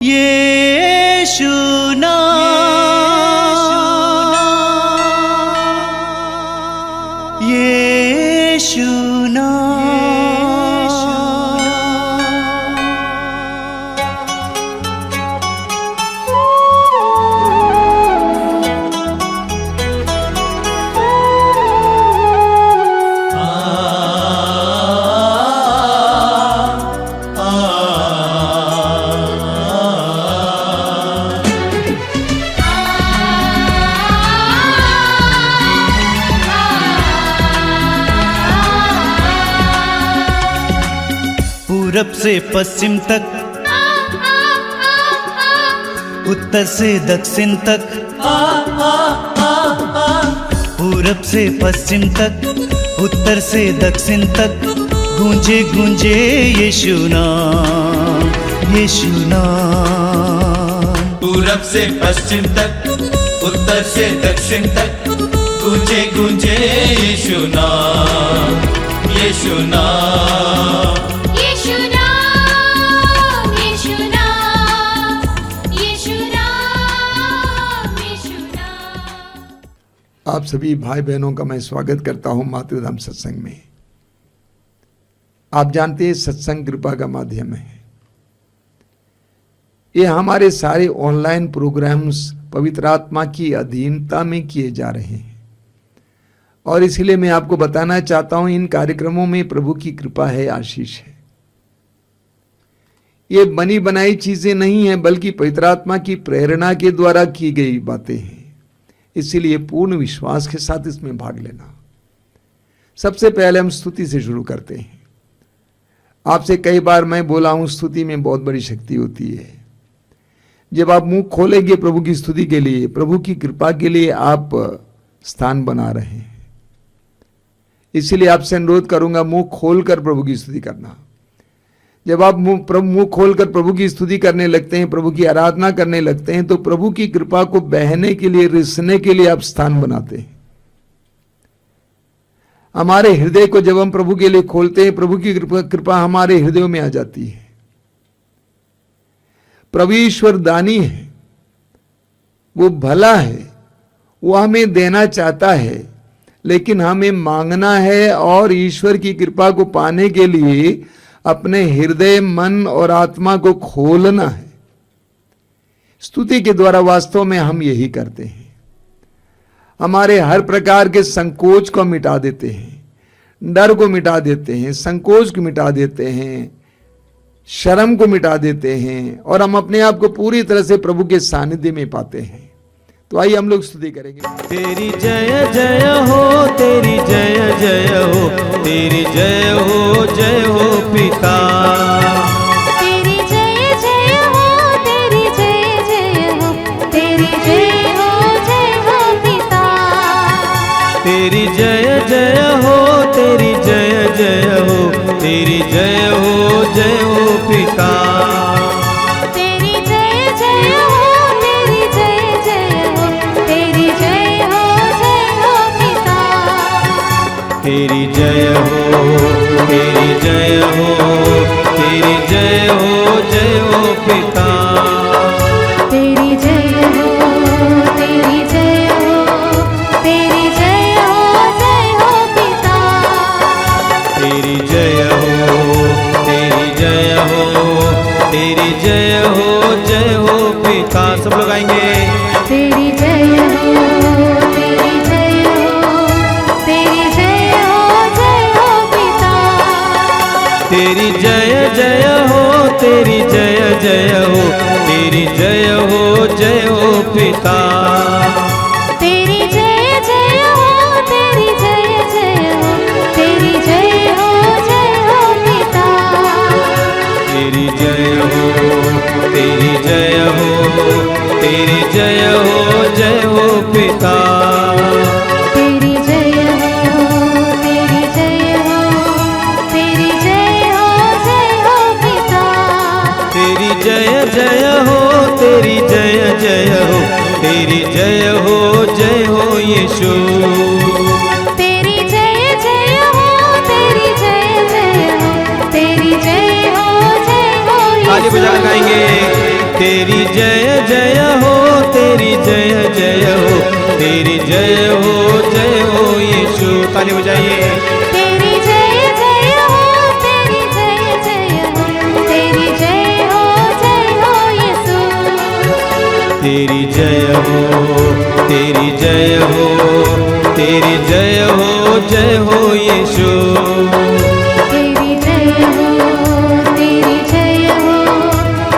यीशु नाम, यीशु पूरब से पश्चिम तक, उत्तर से दक्षिण तक, पूरब से पश्चिम तक, उत्तर से दक्षिण तक, गूंजे गूंजे यीशु नाम, यीशु नाम। पूरब से पश्चिम तक, उत्तर से दक्षिण तक, गूंजे गूंजे यीशु नाम, यीशु नाम। आप सभी भाई बहनों का मैं स्वागत करता हूं मातृधाम सत्संग में। आप जानते हैं सत्संग कृपा का माध्यम है। ये हमारे सारे ऑनलाइन प्रोग्राम्स पवित्र आत्मा की अधीनता में किए जा रहे हैं और इसलिए मैं आपको बताना चाहता हूं इन कार्यक्रमों में प्रभु की कृपा है, आशीष है। ये बनी बनाई चीजें नहीं है बल्कि पवित्र आत्मा की प्रेरणा के द्वारा की गई बातें हैं। इसीलिए पूर्ण विश्वास के साथ इसमें भाग लेना। सबसे पहले हम स्तुति से शुरू करते हैं। आपसे कई बार मैं बोला हूं स्तुति में बहुत बड़ी शक्ति होती है। जब आप मुंह खोलेंगे प्रभु की स्तुति के लिए, प्रभु की कृपा के लिए आप स्थान बना रहे हैं। इसीलिए आपसे अनुरोध करूंगा मुंह खोलकर प्रभु की स्तुति करना। जब आप मुंह खोलकर प्रभु की स्तुति करने लगते हैं, प्रभु की आराधना करने लगते हैं, तो प्रभु की कृपा को बहने के लिए, रिसने के लिए आप स्थान बनाते हैं। हमारे हृदय को जब हम प्रभु के लिए खोलते हैं, प्रभु की कृपा हमारे हृदयों में आ जाती है। प्रभु ईश्वर दानी है, वो भला है, वो हमें देना चाहता है, लेकिन हमें मांगना है और ईश्वर की कृपा को पाने के लिए अपने हृदय, मन और आत्मा को खोलना है। स्तुति के द्वारा वास्तव में हम यही करते हैं। हमारे हर प्रकार के संकोच को मिटा देते हैं, डर को मिटा देते हैं, संकोच को मिटा देते हैं, शर्म को मिटा देते हैं और हम अपने आप को पूरी तरह से प्रभु के सानिध्य में पाते हैं। तो आइए हम लोग स्तुति करेंगे। तेरी जय जय हो, तेरी जय जय हो, तेरी जय हो पिता। तेरी जय जय हो, तेरी जय जय हो, तेरी जय हो पिता। तेरी जय जय हो, तेरी जय जय हो, तेरी जय हो पिता। तेरी जय जय हो, तेरी जय जय हो, तेरी जय हो पिता। तेरी जय हो, तेरी जय हो, तेरी जय हो पिता। तेरी जय हो, तेरी जय हो, तेरी जय हो पिता। तेरी जय हो, तेरी जय हो, तेरी जय हो पिता। सब लोग आएंगे। तेरी जय हो, तेरी जय हो, तेरी जय हो पिता। तेरी जय जय हो, तेरी जय जय हो, तेरी जय हो पिता। तेरी जय जय हो, तेरी जय जय हो, तेरी जय हो पिता। तेरी जय हो, तेरी जय हो, तेरी जय हो पिता। तेरी जय हो, तेरी जय हो, तेरी जय हो पिता। तेरी जय जय हो, तेरी जय जय हो, तेरी जय हो यीशु। तेरी जय जय हो, तेरी जय जय हो, तेरी जय हो ताली बजा गाएंगे। तेरी जय जय हो, तेरी जय जय हो, तेरी जय हो यीशु। ताली बजाइए। तेरी जय जय हो, तेरी जय जय हो, तेरी जय हो यीशु। तेरी जय हो, तेरी जय हो, तेरी जय हो यीशु। तेरी जय हो, तेरी जय हो,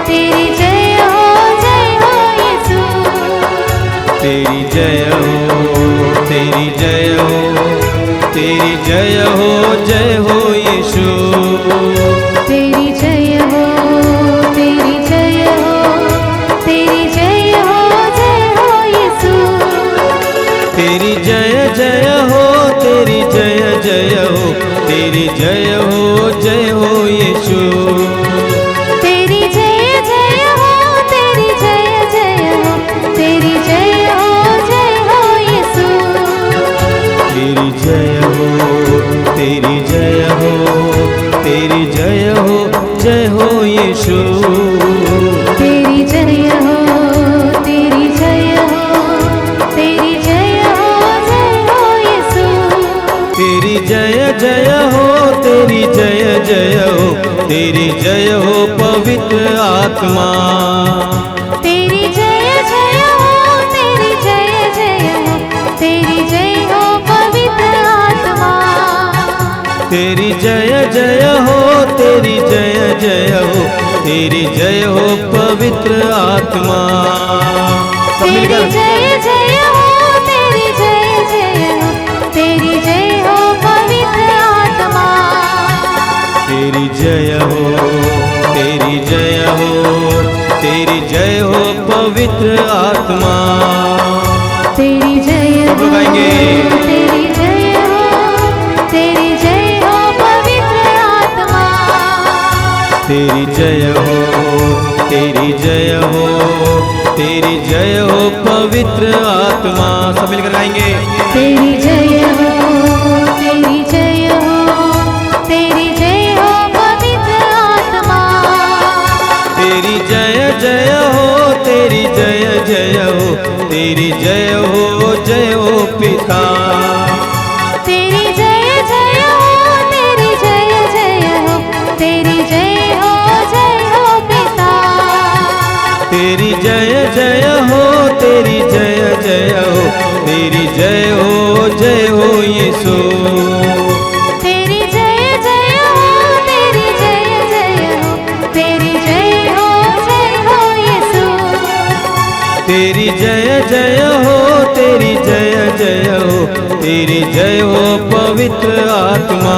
तेरी जय हो यीशु। तेरी जय हो, तेरी जय हो, तेरी जय हो यीशु। तेरी जय हो, तेरी जय हो, तेरी जय हो यीशु। तेरी जय जय हो, तेरी जय जय हो, तेरी जय हो यीशु। तेरी जय जय हो, तेरी जय जय हो, तेरी जय हो यीशु। तेरी जय हो, तेरी जय हो, तेरी जय हो यीशु। तेरी जय हो, तेरी जय हो, तेरी जय हो यीशु। तेरी जय जय हो, तेरी जय जय हो, तेरी जय हो पवित्र आत्मा। तेरी जय जय हो, तेरी जय जय हो, तेरी जय हो पवित्र आत्मा। तेरी जय जय हो, तेरी जय जय हो, तेरी जय हो पवित्र आत्मा। सब तेरी मिलकर। जय जय हो, तेरी जय जय हो, तेरी जय हो पवित्र आत्मा। तेरी जय हो, तेरी जय हो, तेरी जय हो पवित्र आत्मा। तेरी जय सब लोग हो, गाएंगे। तेरी जय हो, तेरी जय हो पवित्र आत्मा। तेरी जय हो, तेरी जय हो, तेरी जय हो पवित्र आत्मा। सब मिलकर गाएंगे। तेरी जय हो, तेरी जय हो, तेरी जय हो पवित्र आत्मा। तेरी जय जय हो, तेरी जय जय हो, तेरी जय हो पिता। तेरी जय जय हो, तेरी जय जय हो, तेरी जय हो पिता। तेरी जय जय हो, तेरी जय जय हो, तेरी जय हो यीशु। तेरी जय जय हो, तेरी जय जय हो, तेरी जय हो यीशु। तेरी जय जय हो, तेरी जय जय हो, तेरी जय हो पवित्र आत्मा।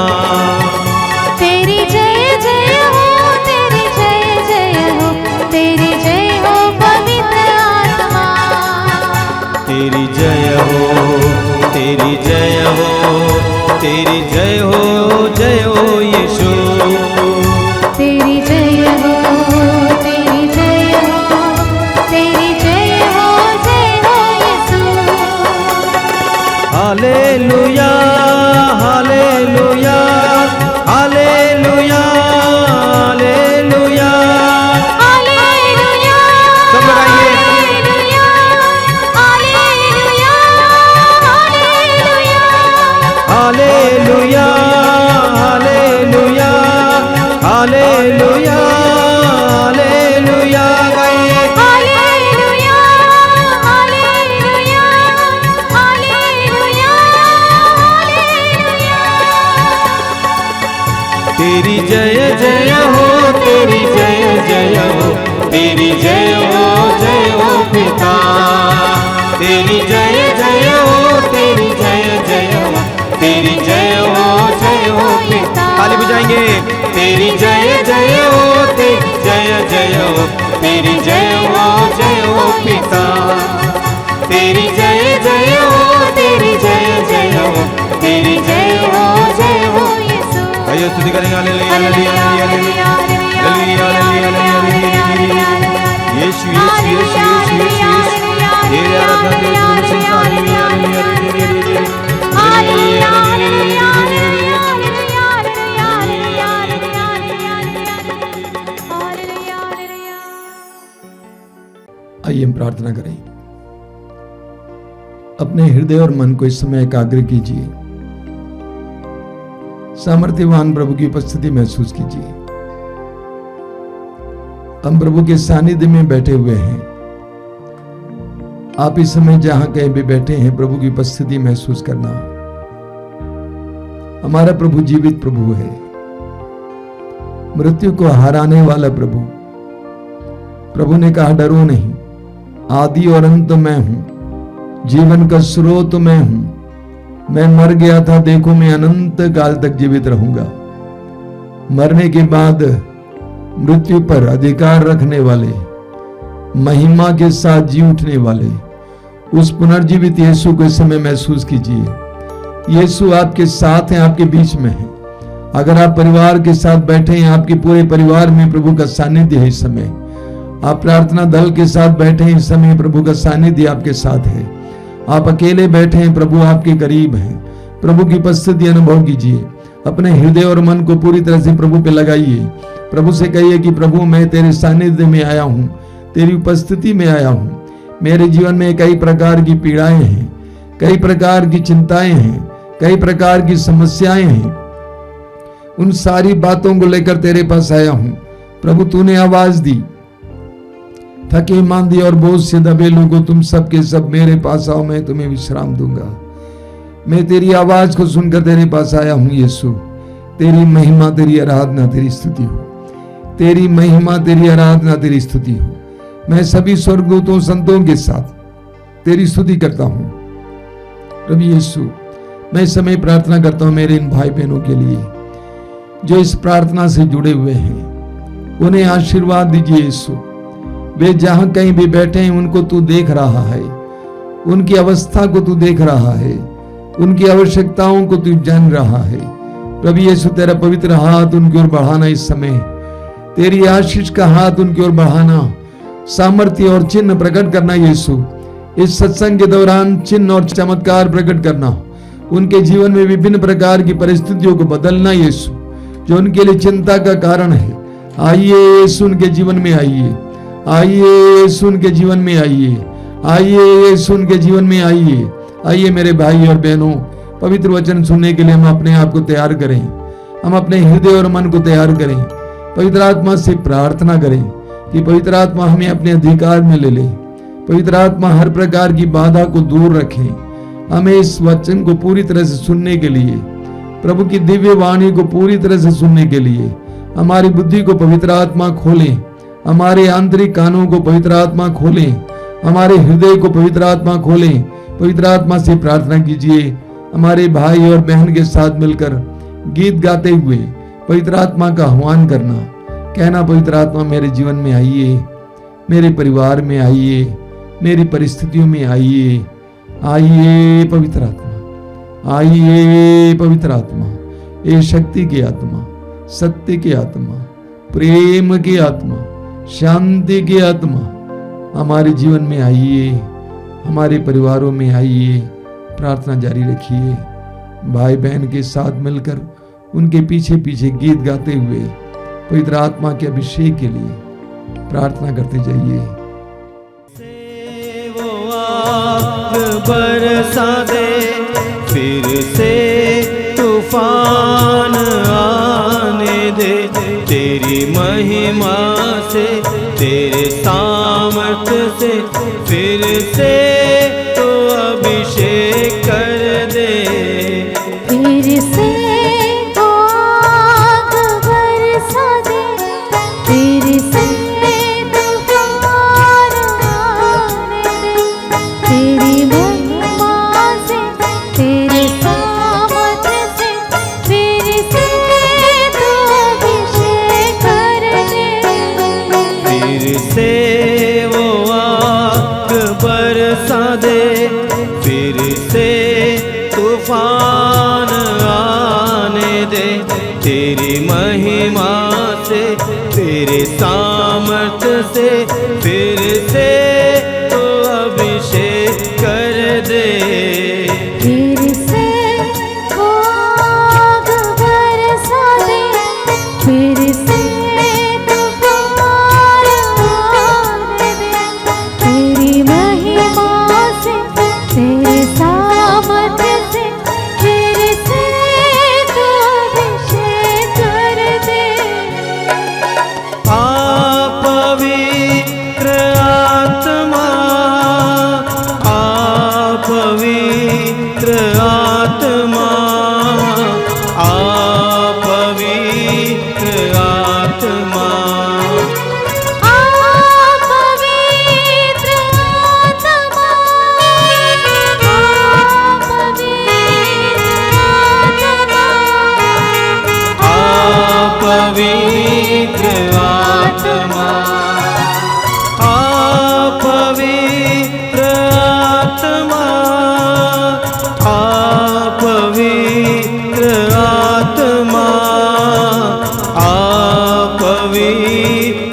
तेरी जय जय हो, तेरी जय जय हो, तेरी जय हो पवित्र आत्मा। तेरी जय हो, तेरी जय हो, तेरी जय हो यीशु। तेरी जय हो, तेरी जय हो, तेरी जय हो यीशु। हालेलुया, हालेलुया, हालेलुया, हालेलुया। हालेलुया, सब लोग आइए। हालेलुया, हालेलुया, हालेलुया। हालेलुया, हालेलुया, हालेलुया, हालेलुया। गाइए। हालेलुया, हालेलुया, हालेलुया, हालेलुया। तेरी जय जय हो, तेरी जय जय हो, तेरी जय हो पिता। तेरी जय जय हो, तेरी जय जय हो, तेरी जय हो पिता। ताली बजाएंगे। तेरी जय जय हो, तेरी जय जय हो, तेरी जय हो पिता। तेरी जय जय हो, तेरी जय जय हो, तेरी जय हो यीशु। आइए स्तुति करेंगे। हालेलुया, हालेलुया, हालेलुया, हालेलुया, हालेलुया, हालेलुया। यीशु यीशु यीशु यीशु यीशु यीशु। तेरे आराधना तेरे गुण संसार। हालेलुया, हालेलुया, हालेलुया, हालेलुया, हालेलुया, हालेलुया। आइए हम प्रार्थना करें। अपने हृदय और मन को इस समय एकाग्र कीजिए। सामर्थ्यवान प्रभु की उपस्थिति महसूस कीजिए। हम प्रभु के सानिध्य में बैठे हुए हैं। आप इस समय जहां कहीं भी बैठे हैं, प्रभु की उपस्थिति महसूस करना। हमारा प्रभु जीवित प्रभु है, मृत्यु को हराने वाला प्रभु। प्रभु ने कहा, डरो नहीं, आदि और अंत मैं हूं, जीवन का स्रोत मैं हूं। मैं मर गया था, देखो मैं अनंत काल तक जीवित रहूंगा। मरने के बाद मृत्यु पर अधिकार रखने वाले, महिमा के साथ जी उठने वाले उस पुनर्जीवित यीशु को इस समय महसूस कीजिए। यीशु आपके साथ हैं, आपके बीच में है। अगर आप परिवार के साथ बैठे हैं, आपके पूरे परिवार में प्रभु का सानिध्य है। इस समय आप प्रार्थना दल के साथ बैठे हैं, इस समय प्रभु का सानिध्य आपके साथ है। आप अकेले बैठे हैं, प्रभु आपके करीब हैं। प्रभु की उपस्थिति अनुभव कीजिए। अपने हृदय और मन को पूरी तरह से प्रभु पे लगाइए। प्रभु से कहिए कि प्रभु मैं तेरे सानिध्य में आया हूं, तेरी उपस्थिति में आया हूं। मेरे जीवन में कई प्रकार की पीड़ाएं हैं, कई प्रकार की चिंताएं हैं, कई प्रकार की समस्याएं हैं। उन सारी बातों को लेकर तेरे पास आया हूं। प्रभु तूने आवाज दी, थके मांदी और बोझ से दबे लोगों, तुम सबके सब मेरे पास आओ, मैं तुम्हें विश्राम दूंगा। मैं तेरी आवाज को सुनकर तेरे पास आया हूं। यीशु तेरी महिमा, तेरी आराधना, तेरी स्तुति हो। तेरी महिमा, तेरी आराधना, तेरी स्तुति हो। मैं सभी स्वर्गदूतों संतों के साथ तेरी स्तुति करता हूं। प्रभु यीशु, मैं इस समय प्रार्थना करता हूं मेरे इन भाई बहनों के लिए जो इस प्रार्थना से जुड़े हुए हैं। उन्हें आशीर्वाद दीजिए यीशु। वे जहां कहीं भी बैठे हैं, उनको तू देख रहा है, उनकी अवस्था को तू देख रहा है, उनकी आवश्यकताओं को तू जान रहा है। प्रभु यीशु तेरा पवित्र हाथ उनकी ओर बढ़ाना, इस समय तेरी आशीष का हाथ उनकी ओर बढ़ाना, सामर्थ्य और चिन्ह प्रकट करना। यीशु इस सत्संग के दौरान चिन्ह और चमत्कार प्रकट करना, उनके जीवन में विभिन्न प्रकार की परिस्थितियों को बदलना। यीशु जो उनके लिए चिंता का कारण है, आइए यीशु उनके जीवन में आइए, आइए यीशु उनके जीवन में आइए, आइए यीशु उनके जीवन में आइए। आइए मेरे भाई और बहनों, पवित्र वचन सुनने के लिए हम अपने आप को तैयार करें। हम अपने हृदय और मन को तैयार करें। पवित्र आत्मा से प्रार्थना करें कि पवित्र आत्मा हमें अपने अधिकार में ले ले। पवित्र आत्मा हर प्रकार की बाधा को दूर रखें। हमें इस वचन को पूरी तरह से सुनने के लिए, प्रभु की दिव्य वाणी को पूरी तरह से सुनने के लिए हमारी बुद्धि को पवित्र आत्मा खोलें, हमारे आंतरिक कानों को पवित्र आत्मा खोलें, हमारे हृदय को पवित्र आत्मा खोलें। पवित्र आत्मा से प्रार्थना कीजिए। हमारे भाई और बहन के साथ मिलकर गीत गाते हुए पवित्र आत्मा का आह्वान करना, कहना, पवित्र आत्मा मेरे जीवन में आइए, मेरे परिवार में आइए, मेरी परिस्थितियों में आइए। आइए पवित्र आत्मा, आइए पवित्र आत्मा, ये शक्ति की आत्मा, सत्य की आत्मा, प्रेम की आत्मा, शांति की आत्मा हमारे जीवन में आइए, हमारे परिवारों में आइए। प्रार्थना जारी रखिए। भाई बहन के साथ मिलकर उनके पीछे पीछे गीत गाते हुए पवित्र आत्मा के अभिषेक के लिए प्रार्थना करते जाइए। बरसा दे, फिर से तूफान आने दे, तेरी महिमा से, तेरे सामर्थ्य से, फिर से तो अभिषेक कर दे। फिर से तो आग बरसा दे, फिर से तूफान आने दे, तेरी महिमा से, तेरे सामर्थ्य से, फिर से तो अभिषेक कर दे। फिर से वो आग बरसा दे, फिर से तूफान आने दे, तेरी महिमा से, तेरे सामर्थ्य से, फिर से तो अभिषेक कर दे। फिर से वो आग बरसा दे, फिर से तूफान आने दे,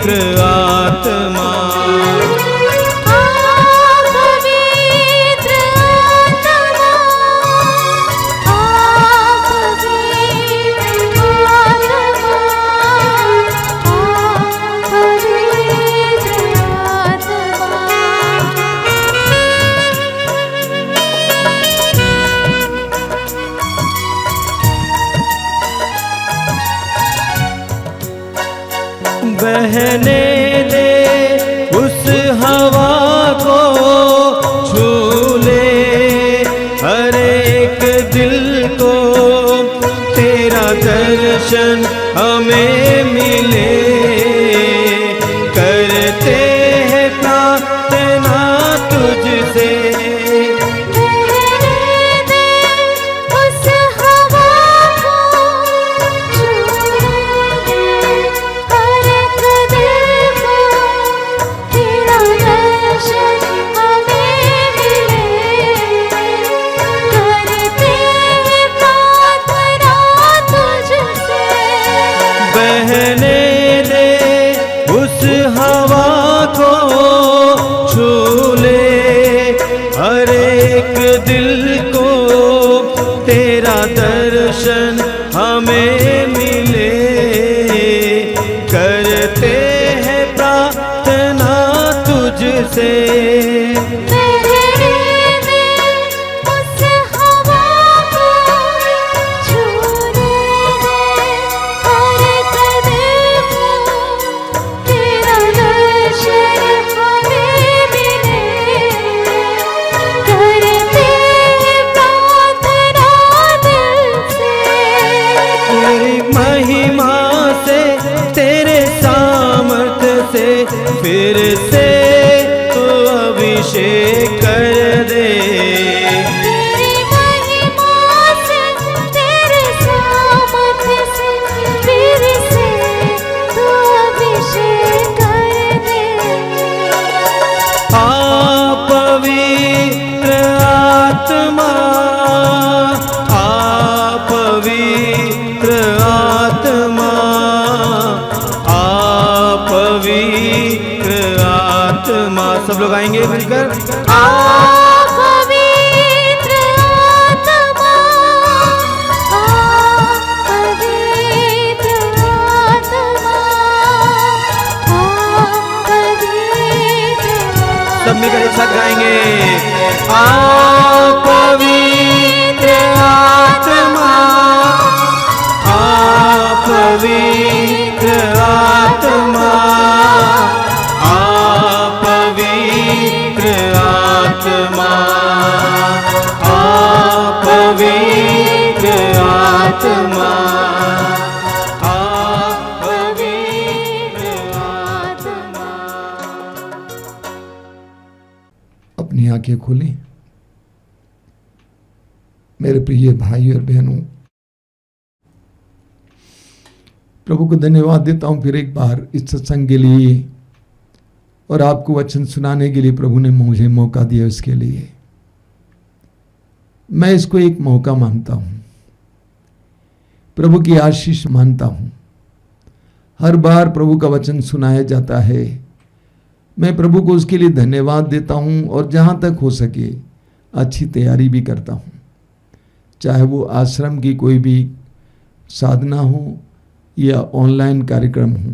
पवित्र आत्मा बहने दे उस हवा को, छू ले हर एक दिल को, तेरा दर्शन हमें मिले। करते हैं प्रार्थना तुझसे, बहने दे उस हवा को, छू ले हर एक दिल को, तेरा दर्शन हमें मिले। करते हैं प्रार्थना तुझसे, फिर से तो अभिषेक कर दे। तेरी महिमा से, तेरे सामर्थ्य से, फिर से तो अभिषेक कर दे। आ पवित्र आत्मा, आ पवित्र आत्मा, पवित्र आत्मा। सब लोग आएंगे मिलकर। पवित्र आत्मा, पवित्र आत्मा, पवित्र। सब मिलकर एक साथ गाएंगे। पवित्र आत्मा, पवित्र आत्मा, पवित्र आत्मा, पवित्र आत्मा, पवित्र आत्मा। अपनी आंखें खोलें। मेरे प्रिय भाई और बहनों, प्रभु को धन्यवाद देता हूं फिर एक बार इस सत्संग के लिए और आपको वचन सुनाने के लिए प्रभु ने मुझे मौका दिया। इसके लिए मैं इसको एक मौका मानता हूं, प्रभु की आशीष मानता हूं। हर बार प्रभु का वचन सुनाया जाता है, मैं प्रभु को उसके लिए धन्यवाद देता हूं और जहां तक हो सके अच्छी तैयारी भी करता हूं, चाहे वो आश्रम की कोई भी साधना हो या ऑनलाइन कार्यक्रम हो,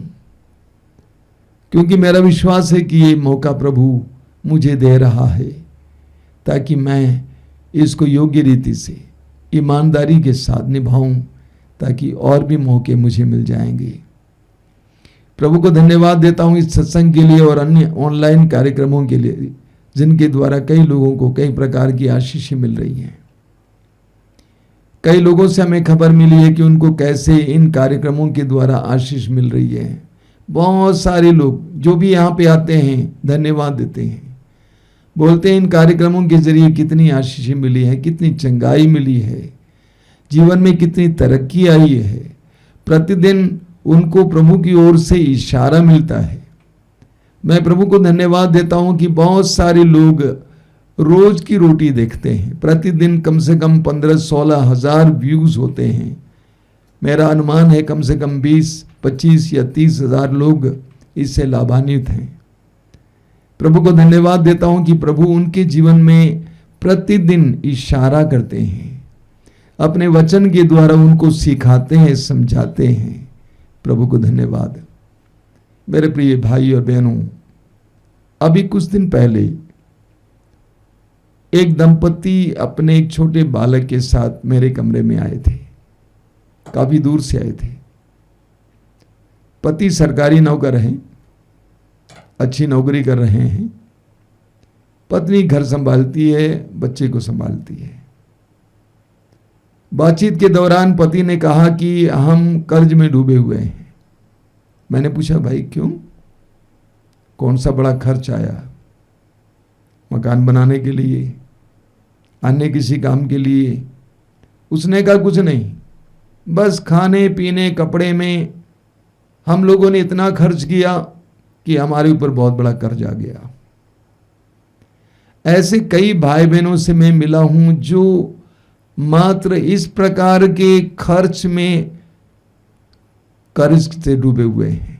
क्योंकि मेरा विश्वास है कि ये मौका प्रभु मुझे दे रहा है ताकि मैं इसको योग्य रीति से ईमानदारी के साथ निभाऊं, ताकि और भी मौके मुझे मिल जाएंगे। प्रभु को धन्यवाद देता हूं इस सत्संग के लिए और अन्य ऑनलाइन कार्यक्रमों के लिए, जिनके द्वारा कई लोगों को कई प्रकार की आशीषें मिल रही हैं। कई लोगों से हमें खबर मिली है कि उनको कैसे इन कार्यक्रमों के द्वारा आशीष मिल रही है। बहुत सारे लोग जो भी यहाँ पे आते हैं धन्यवाद देते हैं, बोलते हैं इन कार्यक्रमों के जरिए कितनी आशीषें मिली है, कितनी चंगाई मिली है, जीवन में कितनी तरक्की आई है। प्रतिदिन उनको प्रभु की ओर से इशारा मिलता है। मैं प्रभु को धन्यवाद देता हूं कि बहुत सारे लोग रोज की रोटी देखते हैं। प्रतिदिन कम से कम 15-16 हज़ार व्यूज होते हैं। मेरा अनुमान है कम से कम 20-25 या 30 हज़ार लोग इससे लाभान्वित हैं। प्रभु को धन्यवाद देता हूं कि प्रभु उनके जीवन में प्रतिदिन इशारा करते हैं, अपने वचन के द्वारा उनको सिखाते हैं, समझाते हैं। प्रभु को धन्यवाद। मेरे प्रिय भाई और बहनों, अभी कुछ दिन पहले एक दंपति अपने एक छोटे बालक के साथ मेरे कमरे में आए थे। काफी दूर से आए थे। पति सरकारी नौकर हैं, अच्छी नौकरी कर रहे हैं। पत्नी घर संभालती है, बच्चे को संभालती है। बातचीत के दौरान पति ने कहा कि हम कर्ज में डूबे हुए हैं। मैंने पूछा, भाई क्यों? कौन सा बड़ा खर्च आया? मकान बनाने के लिए, अन्य किसी काम के लिए? उसने कहा कुछ नहीं, बस खाने पीने कपड़े में हम लोगों ने इतना खर्च किया कि हमारे ऊपर बहुत बड़ा कर्ज आ गया। ऐसे कई भाई बहनों से मैं मिला हूं जो मात्र इस प्रकार के खर्च में कर्ज से डूबे हुए हैं।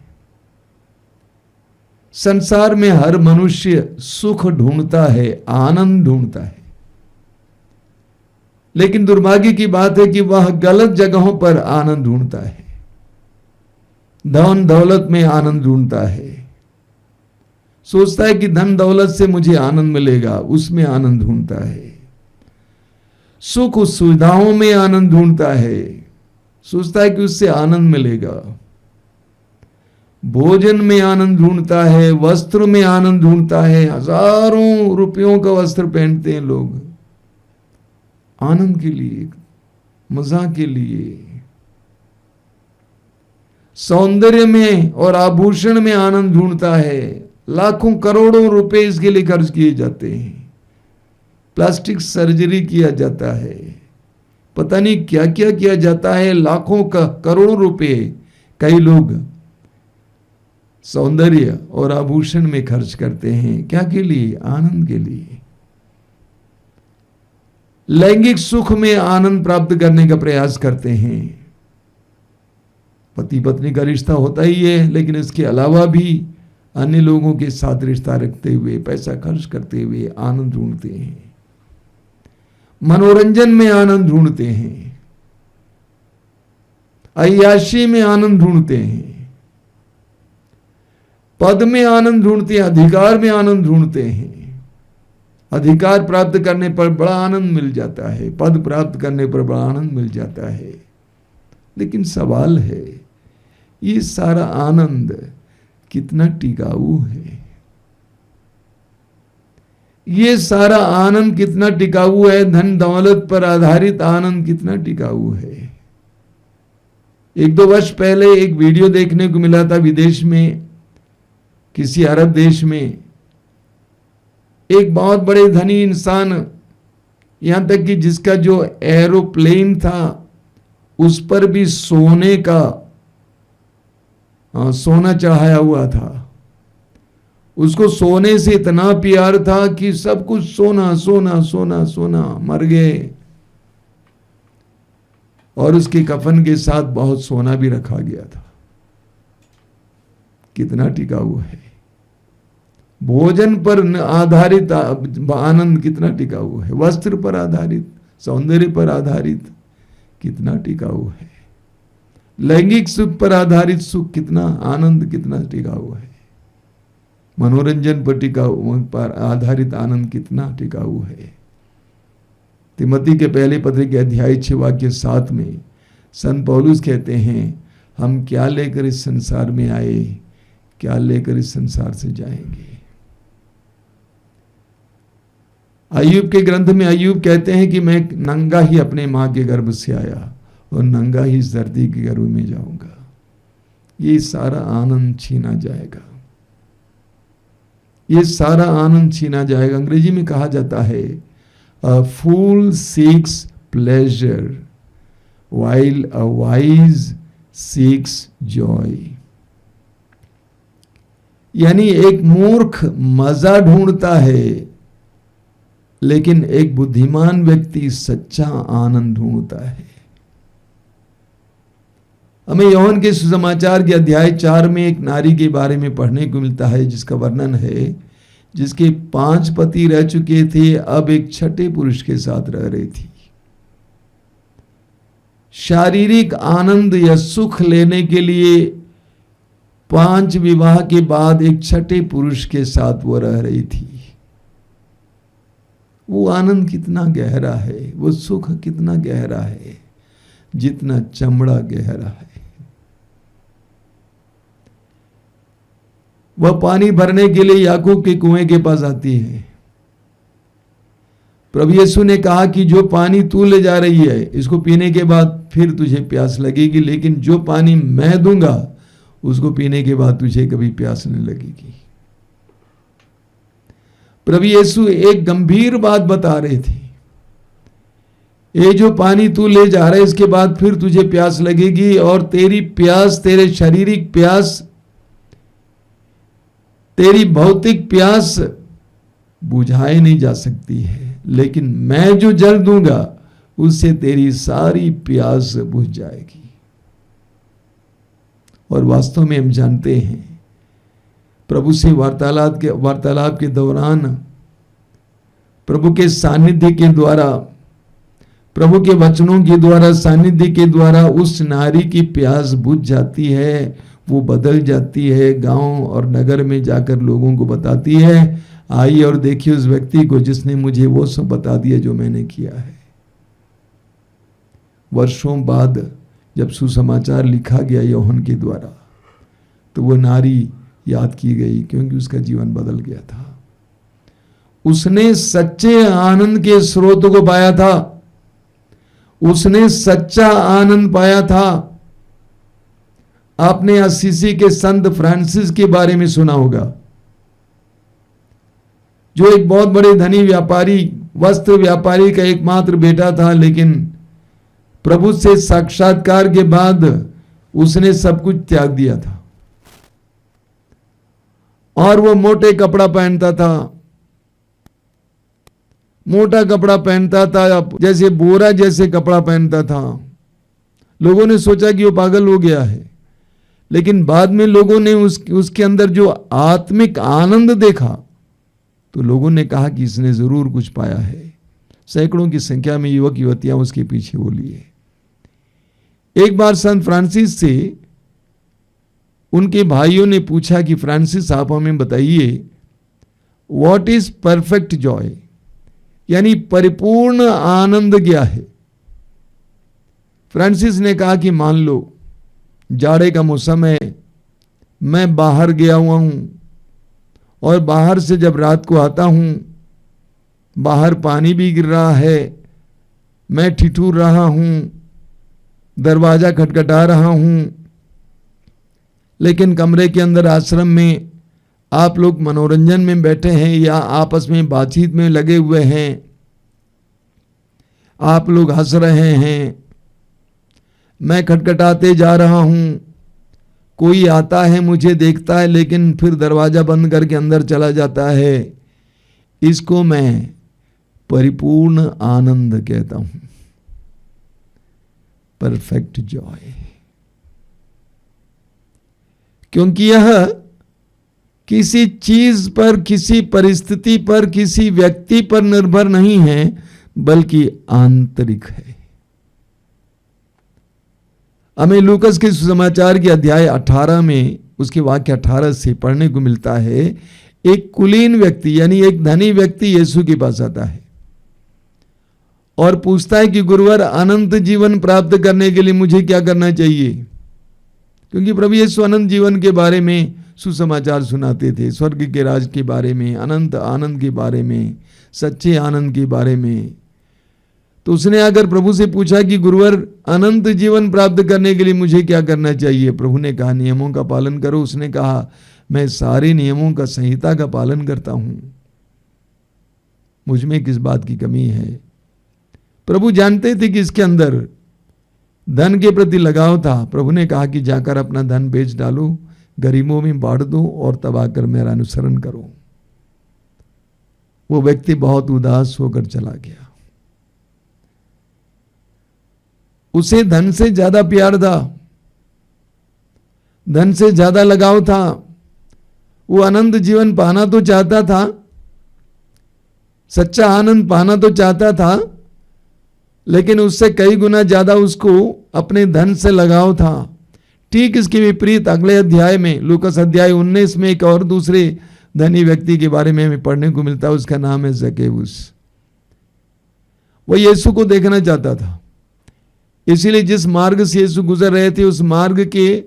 संसार में हर मनुष्य सुख ढूंढता है, आनंद ढूंढता है, लेकिन दुर्भाग्य की बात है कि वह गलत जगहों पर आनंद ढूंढता है। धन दौलत में आनंद ढूंढता है, सोचता है कि धन दौलत से मुझे आनंद मिलेगा, उसमें आनंद ढूंढता है। सुख सुविधाओं में आनंद ढूंढता है, सोचता है कि उससे आनंद मिलेगा। भोजन में आनंद ढूंढता है, वस्त्र में आनंद ढूंढता है। हजारों रुपयों का वस्त्र पहनते हैं लोग आनंद के लिए, मजा के लिए। सौंदर्य में और आभूषण में आनंद ढूंढता है। लाखों करोड़ों रुपए इसके लिए खर्च किए जाते हैं। प्लास्टिक सर्जरी किया जाता है, पता नहीं क्या क्या किया जाता है। लाखों का करोड़ों रुपए कई लोग सौंदर्य और आभूषण में खर्च करते हैं। क्या के लिए? आनंद के लिए। लैंगिक सुख में आनंद प्राप्त करने का प्रयास करते हैं। पति पत्नी का रिश्ता होता ही है, लेकिन इसके अलावा भी अन्य लोगों के साथ रिश्ता रखते हुए, पैसा खर्च करते हुए आनंद ढूंढते हैं। मनोरंजन में आनंद ढूंढते हैं, अय्याशी में आनंद ढूंढते हैं, पद में आनंद ढूंढते हैं, अधिकार में आनंद ढूंढते हैं। अधिकार प्राप्त करने पर बड़ा आनंद मिल जाता है, पद प्राप्त करने पर बड़ा आनंद मिल जाता है। लेकिन सवाल है, ये सारा आनंद कितना टिकाऊ है? ये सारा आनंद कितना टिकाऊ है? धन दौलत पर आधारित आनंद कितना टिकाऊ है? एक दो वर्ष पहले एक वीडियो देखने को मिला था विदेश में, किसी अरब देश में। एक बहुत बड़े धनी इंसान, यहां तक कि जिसका जो एरोप्लेन था उस पर भी सोने का सोना चढ़ाया हुआ था। उसको सोने से इतना प्यार था कि सब कुछ सोना सोना सोना सोना। मर गए और उसके कफन के साथ बहुत सोना भी रखा गया था। कितना टिकाऊ है? भोजन पर आधारित आनंद कितना टिकाऊ है? वस्त्र पर आधारित, सौंदर्य पर आधारित कितना टिकाऊ है? लैंगिक सुख पर आधारित सुख कितना, आनंद कितना टिकाऊ है? मनोरंजन पर टिकाऊ पर आधारित आनंद कितना टिकाऊ है? तिमोथी के पहले पत्र के अध्याय 6 वाक्य 7 में संत पौलुस कहते हैं, हम क्या लेकर इस संसार में आए, क्या लेकर इस संसार से जाएंगे। अय्यूब के ग्रंथ में अय्यूब कहते हैं कि मैं नंगा ही अपने मां के गर्भ से आया और नंगा ही इस धरती के गर्भ में जाऊंगा। ये सारा आनंद छीना जाएगा, ये सारा आनंद छीना जाएगा। अंग्रेजी में कहा जाता है, a fool seeks pleasure while a wise seeks joy। यानी एक मूर्ख मजा ढूंढता है, लेकिन एक बुद्धिमान व्यक्ति सच्चा आनंद ढूंढता है। हमें यूहन्ना के सुसमाचार के अध्याय 4 में एक नारी के बारे में पढ़ने को मिलता है जिसका वर्णन है, जिसके 5 पति रह चुके थे, अब एक छठे पुरुष के साथ रह रही थी। शारीरिक आनंद या सुख लेने के लिए 5 विवाह के बाद एक छठे पुरुष के साथ वो रह रही थी। वो आनंद कितना गहरा है, वो सुख कितना गहरा है, जितना चमड़ा गहरा है। वह पानी भरने के लिए याकूब के कुएं के पास आती है। प्रभु यीशु ने कहा कि जो पानी तू ले जा रही है, इसको पीने के बाद फिर तुझे प्यास लगेगी, लेकिन जो पानी मैं दूंगा उसको पीने के बाद तुझे कभी प्यास नहीं लगेगी। प्रभु यीशु एक गंभीर बात बता रहे थे, ये जो पानी तू ले जा रहा है इसके बाद फिर तुझे प्यास लगेगी, और तेरी प्यास, तेरे शारीरिक प्यास, तेरी भौतिक प्यास बुझाई नहीं जा सकती है, लेकिन मैं जो जल दूंगा उससे तेरी सारी प्यास बुझ जाएगी। और वास्तव में हम जानते हैं प्रभु से वार्तालाप के दौरान प्रभु के सानिध्य के द्वारा, प्रभु के वचनों के द्वारा, सानिध्य के द्वारा उस नारी की प्यास बुझ जाती है, वो बदल जाती है, गांव और नगर में जाकर लोगों को बताती है, आइए और देखिए उस व्यक्ति को जिसने मुझे वो सब बता दिया जो मैंने किया है। वर्षों बाद जब सुसमाचार लिखा गया यूहन्ना के द्वारा, तो वो नारी याद की गई, क्योंकि उसका जीवन बदल गया था। उसने सच्चे आनंद के स्रोत को पाया था, उसने सच्चा आनंद पाया था। आपने असीसी के संत फ्रांसिस के बारे में सुना होगा, जो एक बहुत बड़े धनी व्यापारी, वस्त्र व्यापारी का एकमात्र बेटा था, लेकिन प्रभु से साक्षात्कार के बाद उसने सब कुछ त्याग दिया था, और वो मोटे कपड़ा पहनता था, मोटा कपड़ा पहनता था, जैसे बोरा जैसे कपड़ा पहनता था। लोगों ने सोचा कि वो पागल हो गया है, लेकिन बाद में लोगों ने उसके अंदर जो आत्मिक आनंद देखा, तो लोगों ने कहा कि इसने जरूर कुछ पाया है। सैकड़ों की संख्या में युवक युवतियां उसके पीछे हो लिए। एक बार संत फ्रांसिस से उनके भाइयों ने पूछा कि फ्रांसिस आप हमें बताइए, व्हाट इज परफेक्ट जॉय, यानी परिपूर्ण आनंद क्या है। फ्रांसिस ने कहा कि मान लो जाड़े का मौसम है, मैं बाहर गया हुआ हूं, और बाहर से जब रात को आता हूं, बाहर पानी भी गिर रहा है, मैं ठिठुर रहा हूं, दरवाजा खटखटा रहा हूं, लेकिन कमरे के अंदर आश्रम में आप लोग मनोरंजन में बैठे हैं या आपस में बातचीत में लगे हुए हैं, आप लोग हंस रहे हैं, मैं खटखटाते जा रहा हूं, कोई आता है मुझे देखता है लेकिन फिर दरवाजा बंद करके अंदर चला जाता है, इसको मैं परिपूर्ण आनंद कहता हूं, परफेक्ट जॉय। क्योंकि यह किसी चीज पर, किसी परिस्थिति पर, किसी व्यक्ति पर निर्भर नहीं है, बल्कि आंतरिक है। हमें लूकस के सुसमाचार के अध्याय 18 में उसके वाक्य 18 से पढ़ने को मिलता है, एक कुलीन व्यक्ति यानी एक धनी व्यक्ति यीशु के पास आता है और पूछता है कि गुरुवर, अनंत जीवन प्राप्त करने के लिए मुझे क्या करना चाहिए। क्योंकि प्रभु यीशु अनंत जीवन के बारे में सुसमाचार सुनाते थे, स्वर्ग के राज के बारे में, अनंत आनंद के बारे में, सच्चे आनंद के बारे में। तो उसने आकर प्रभु से पूछा कि गुरुवर, अनंत जीवन प्राप्त करने के लिए मुझे क्या करना चाहिए। प्रभु ने कहा नियमों का पालन करो। उसने कहा मैं सारे नियमों का, संहिता का पालन करता हूं, मुझ में किस बात की कमी है। प्रभु जानते थे कि इसके अंदर धन के प्रति लगाव था। प्रभु ने कहा कि जाकर अपना धन बेच डालो, गरीबों में बांट दो और तब आकर मेरा अनुसरण करो। वो व्यक्ति बहुत उदास होकर चला गया। उसे धन से ज्यादा प्यार था, धन से ज्यादा लगाव था। वो अनंत जीवन पाना तो चाहता था, सच्चा आनंद पाना तो चाहता था, लेकिन उससे कई गुना ज्यादा उसको अपने धन से लगाव था। ठीक इसके विपरीत अगले अध्याय में, लूकास अध्याय 19 में एक और दूसरे धनी व्यक्ति के बारे में हमें पढ़ने को मिलता है। उसका नाम है जक्केउस। वो यीशु को देखना चाहता था, इसीलिए जिस मार्ग से यीशु गुजर रहे थे उस मार्ग के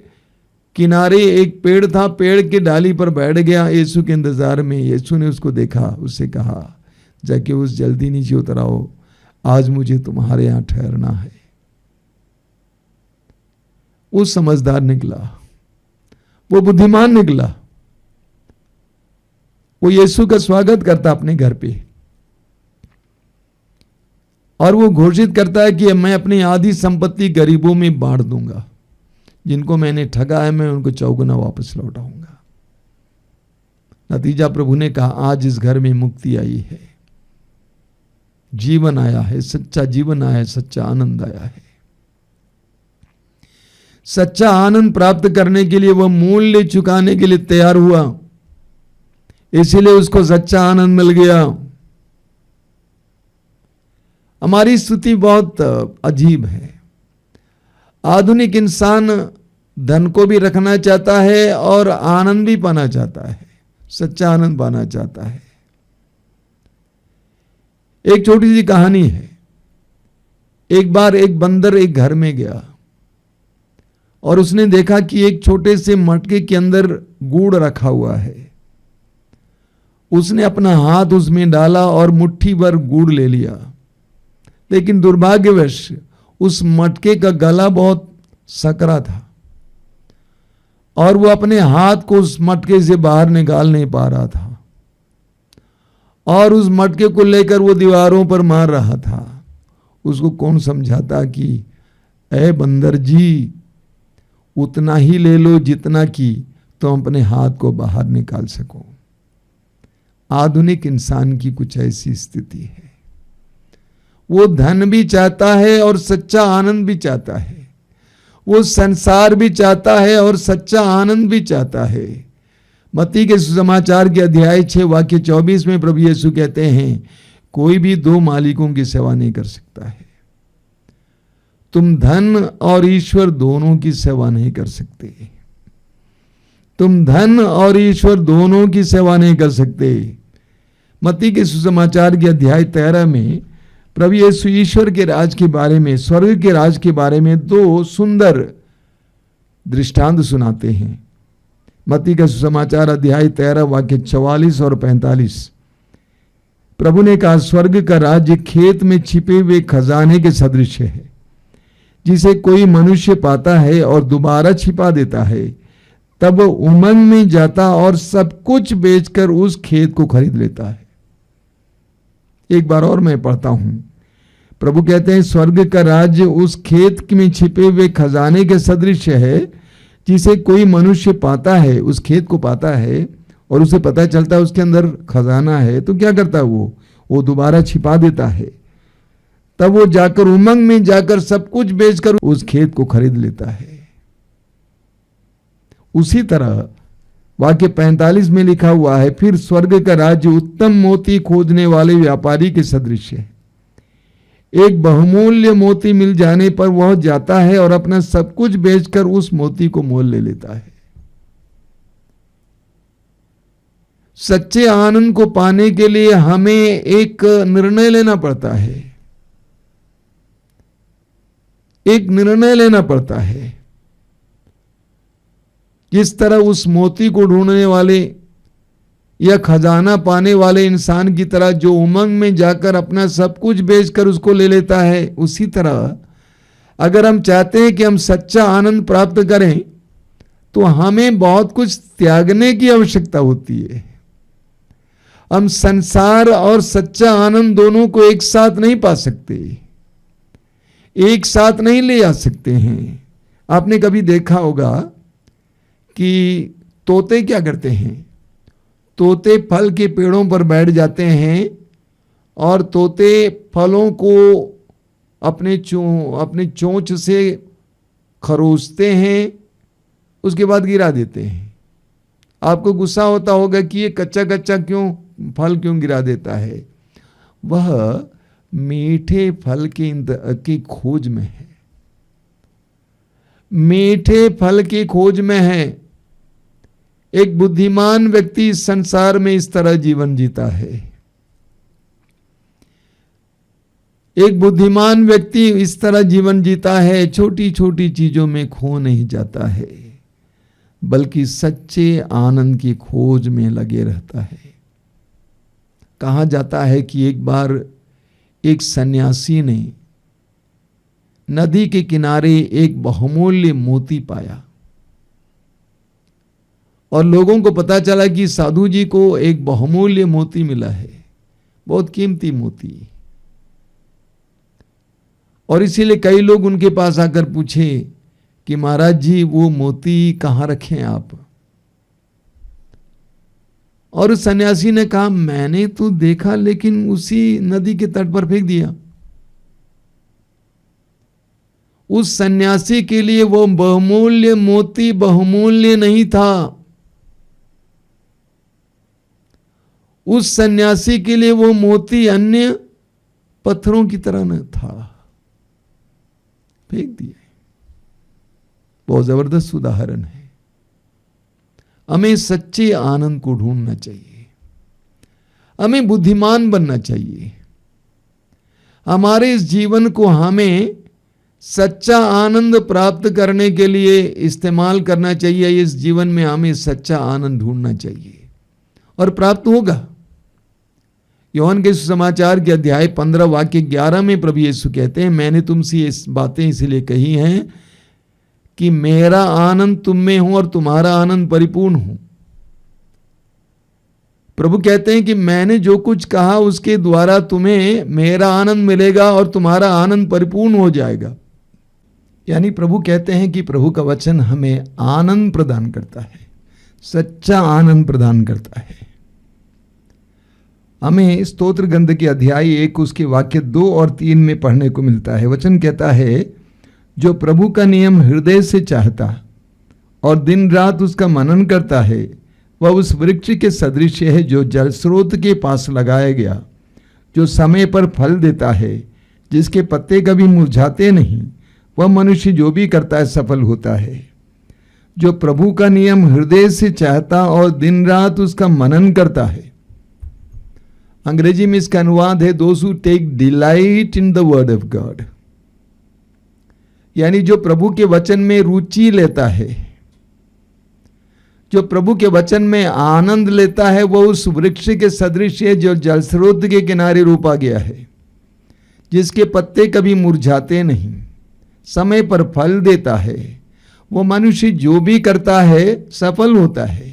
किनारे एक पेड़ था, पेड़ की डाली पर बैठ गया यीशु के इंतजार में। यीशु ने उसको देखा, उससे कहा, जक्केउस जल्दी नीचे उतर आओ, आज मुझे तुम्हारे यहां ठहरना है। वो समझदार निकला, वो बुद्धिमान निकला। वो यीशु का स्वागत करता अपने घर पे, और वो घोषित करता है कि मैं अपनी आधी संपत्ति गरीबों में बांट दूंगा, जिनको मैंने ठगा है मैं उनको चौगुना वापस लौटाऊंगा। नतीजा प्रभु ने कहा, आज इस घर में मुक्ति आई है, जीवन आया है, सच्चा जीवन आया है, सच्चा आनंद आया है। सच्चा आनंद प्राप्त करने के लिए वह मूल्य चुकाने के लिए तैयार हुआ, इसीलिए उसको सच्चा आनंद मिल गया। हमारी स्थिति बहुत अजीब है। आधुनिक इंसान धन को भी रखना चाहता है और आनंद भी पाना चाहता है, सच्चा आनंद पाना चाहता है। एक छोटी सी कहानी है। एक बार एक बंदर एक घर में गया और उसने देखा कि एक छोटे से मटके के अंदर गुड़ रखा हुआ है। उसने अपना हाथ उसमें डाला और मुट्ठी भर गुड़ ले लिया, लेकिन दुर्भाग्यवश उस मटके का गला बहुत सकरा था और वो अपने हाथ को उस मटके से बाहर निकाल नहीं पा रहा था, और उस मटके को लेकर वो दीवारों पर मार रहा था। उसको कौन समझाता कि ऐ बंदर जी, उतना ही ले लो जितना कि तुम अपने हाथ को बाहर निकाल सको। आधुनिक इंसान की कुछ ऐसी स्थिति है। वो धन भी चाहता है और सच्चा आनंद भी चाहता है। वो संसार भी चाहता है और सच्चा आनंद भी चाहता है। मत्ती के सुसमाचार के अध्याय 6 वाक्य 24 में प्रभु यीशु कहते हैं, कोई भी दो मालिकों की सेवा नहीं कर सकता है। तुम धन और ईश्वर दोनों की सेवा नहीं कर सकते। तुम धन और ईश्वर दोनों की सेवा नहीं कर सकते। मत्ती के सुसमाचार के अध्याय 13 में प्रभु यीशु ईश्वर के राज के बारे में, स्वर्ग के राज के बारे में दो सुंदर दृष्टांत सुनाते हैं। मत्ती का सुसमाचार अध्याय 13 वाक्य 44 और 45। प्रभु ने कहा, स्वर्ग का राज्य खेत में छिपे हुए खजाने के सदृश है, जिसे कोई मनुष्य पाता है और दोबारा छिपा देता है। तब वो उमंग में जाता और सब कुछ बेचकर उस खेत को खरीद लेता है। एक बार और मैं पढ़ता हूं। प्रभु कहते हैं, स्वर्ग का राज्य उस खेत में छिपे हुए खजाने के सदृश है, जिसे कोई मनुष्य पाता है, उस खेत को पाता है और उसे पता चलता है उसके अंदर खजाना है, तो क्या करता है वो दोबारा छिपा देता है। तब वो जाकर उमंग में जाकर सब कुछ बेचकर उस खेत को खरीद लेता है। उसी तरह वाक्य 45 में लिखा हुआ है, फिर स्वर्ग का राज्य उत्तम मोती खोजने वाले व्यापारी के सदृश है। एक बहुमूल्य मोती मिल जाने पर वह जाता है और अपना सब कुछ बेचकर उस मोती को मोल ले लेता है। सच्चे आनंद को पाने के लिए हमें एक निर्णय लेना पड़ता है। एक निर्णय लेना पड़ता है। जिस तरह उस मोती को ढूंढने वाले या खजाना पाने वाले इंसान की तरह जो उमंग में जाकर अपना सब कुछ बेचकर उसको ले लेता है, उसी तरह अगर हम चाहते हैं कि हम सच्चा आनंद प्राप्त करें तो हमें बहुत कुछ त्यागने की आवश्यकता होती है। हम संसार और सच्चा आनंद दोनों को एक साथ नहीं पा सकते, एक साथ नहीं ले आ सकते हैं। आपने कभी देखा होगा कि तोते क्या करते हैं? तोते फल के पेड़ों पर बैठ जाते हैं और तोते फलों को अपने चोंच से खरोचते हैं उसके बाद गिरा देते हैं। आपको गुस्सा होता होगा कि ये कच्चा कच्चा क्यों फल क्यों गिरा देता है। वह मीठे फल की खोज में है, मीठे फल की खोज में है। एक बुद्धिमान व्यक्ति इस संसार में इस तरह जीवन जीता है। एक बुद्धिमान व्यक्ति इस तरह जीवन जीता है, छोटी छोटी चीजों में खो नहीं जाता है, बल्कि सच्चे आनंद की खोज में लगे रहता है। कहा जाता है कि एक बार एक सन्यासी ने नदी के किनारे एक बहुमूल्य मोती पाया और लोगों को पता चला कि साधु जी को एक बहुमूल्य मोती मिला है, बहुत कीमती मोती। और इसीलिए कई लोग उनके पास आकर पूछे कि महाराज जी वो मोती कहाँ रखे हैं आप। और उस सन्यासी ने कहा मैंने तो देखा लेकिन उसी नदी के तट पर फेंक दिया। उस सन्यासी के लिए वो बहुमूल्य मोती बहुमूल्य नहीं था। उस सन्यासी के लिए वो मोती अन्य पत्थरों की तरह न था, फेंक दिया। बहुत जबरदस्त उदाहरण है। हमें सच्चे आनंद को ढूंढना चाहिए, हमें बुद्धिमान बनना चाहिए। हमारे इस जीवन को हमें सच्चा आनंद प्राप्त करने के लिए इस्तेमाल करना चाहिए। इस जीवन में हमें सच्चा आनंद ढूंढना चाहिए और प्राप्त होगा। योहान के सुसमाचार के अध्याय 15 वाक्य 11 में प्रभु यीशु कहते हैं, मैंने तुमसे ये बातें इसलिए कही हैं कि मेरा आनंद तुम में हो और तुम्हारा आनंद परिपूर्ण हो। प्रभु कहते हैं कि मैंने जो कुछ कहा उसके द्वारा तुम्हें मेरा आनंद मिलेगा और तुम्हारा आनंद परिपूर्ण हो जाएगा। यानी प्रभु कहते हैं कि प्रभु का वचन हमें आनंद प्रदान करता है, सच्चा आनंद प्रदान करता है। हमें स्तोत्र ग्रंथ के अध्याय 1 उसके वाक्य 2 और 3 में पढ़ने को मिलता है। वचन कहता है, जो प्रभु का नियम हृदय से चाहता और दिन रात उसका मनन करता है, वह उस वृक्ष के सदृश है जो जल स्रोत के पास लगाया गया, जो समय पर फल देता है, जिसके पत्ते कभी मुरझाते नहीं। वह मनुष्य जो भी करता है सफल होता है। जो प्रभु का नियम हृदय से चाहता और दिन रात उसका मनन करता है। अंग्रेजी में इसका अनुवाद है, those who take delight in the word of God. यानी जो प्रभु के वचन में रुचि लेता है, जो प्रभु के वचन में आनंद लेता है, वह उस वृक्ष के सदृश है जो जल स्रोत के किनारे रोपा गया है, जिसके पत्ते कभी मुरझाते नहीं, समय पर फल देता है। वो मनुष्य जो भी करता है सफल होता है।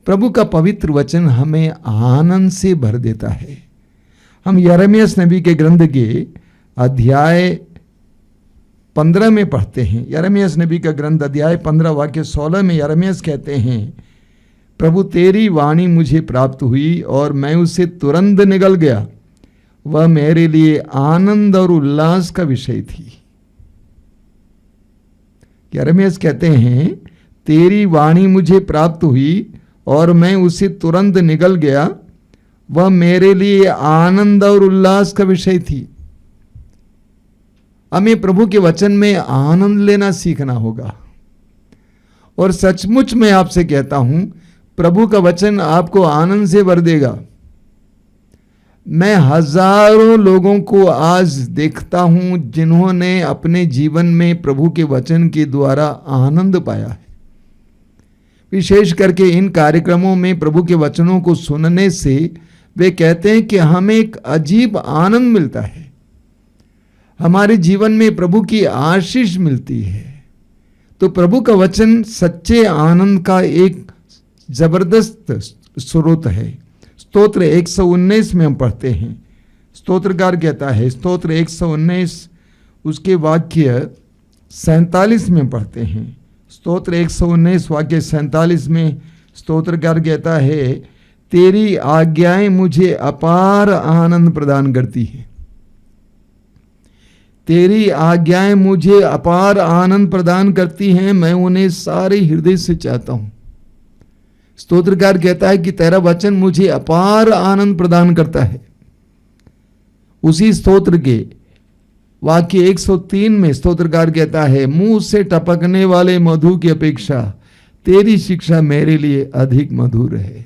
प्रभु का पवित्र वचन हमें आनंद से भर देता है। हम यिर्मयाह नबी के ग्रंथ के अध्याय 15 में पढ़ते हैं। यिर्मयाह नबी का ग्रंथ अध्याय 15 वाक्य 16 में यिर्मयाह कहते हैं, प्रभु तेरी वाणी मुझे प्राप्त हुई और मैं उससे तुरंत निकल गया। वह मेरे लिए आनंद और उल्लास का विषय थी। यिर्मयाह कहते हैं, तेरी वाणी मुझे प्राप्त हुई और मैं उसे तुरंत निकल गया। वह मेरे लिए आनंद और उल्लास का विषय थी। हमें प्रभु के वचन में आनंद लेना सीखना होगा। और सचमुच मैं आपसे कहता हूं, प्रभु का वचन आपको आनंद से भर देगा। मैं हजारों लोगों को आज देखता हूं जिन्होंने अपने जीवन में प्रभु के वचन के द्वारा आनंद पाया है। विशेष करके इन कार्यक्रमों में प्रभु के वचनों को सुनने से वे कहते हैं कि हमें एक अजीब आनंद मिलता है, हमारे जीवन में प्रभु की आशीष मिलती है। तो प्रभु का वचन सच्चे आनंद का एक जबरदस्त स्रोत है। स्तोत्र 119 में हम पढ़ते हैं, स्तोत्रकार कहता है, स्तोत्र 119 उसके वाक्य 47 में पढ़ते हैं। स्तोत्र 119 वाक्य 47 में स्तोत्रकार कहता है, तेरी आज्ञाएं मुझे अपार आनंद प्रदान करती है। तेरी आज्ञाएं मुझे अपार आनंद प्रदान करती हैं, मैं उन्हें सारे हृदय से चाहता हूं। स्तोत्रकार कहता है कि तेरा वचन मुझे अपार आनंद प्रदान करता है। उसी स्तोत्र के वाक्य 103 में स्तोत्रकार कहता है, मुंह से टपकने वाले मधु की अपेक्षा तेरी शिक्षा मेरे लिए अधिक मधुर है।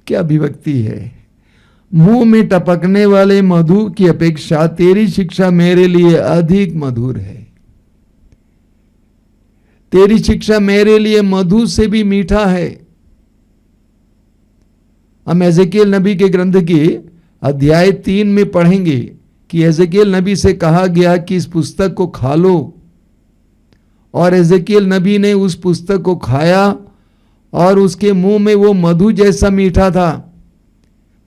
क्या अभिव्यक्ति है! मुंह में टपकने वाले मधु की अपेक्षा तेरी शिक्षा मेरे लिए अधिक मधुर है। तेरी शिक्षा मेरे लिए मधु से भी मीठा है। हम एजेकिएल नबी के ग्रंथ के अध्याय 3 में पढ़ेंगे कि एजेकिएल नबी से कहा गया कि इस पुस्तक को खा लो, और एजेकिएल नबी ने उस पुस्तक को खाया और उसके मुंह में वो मधु जैसा मीठा था।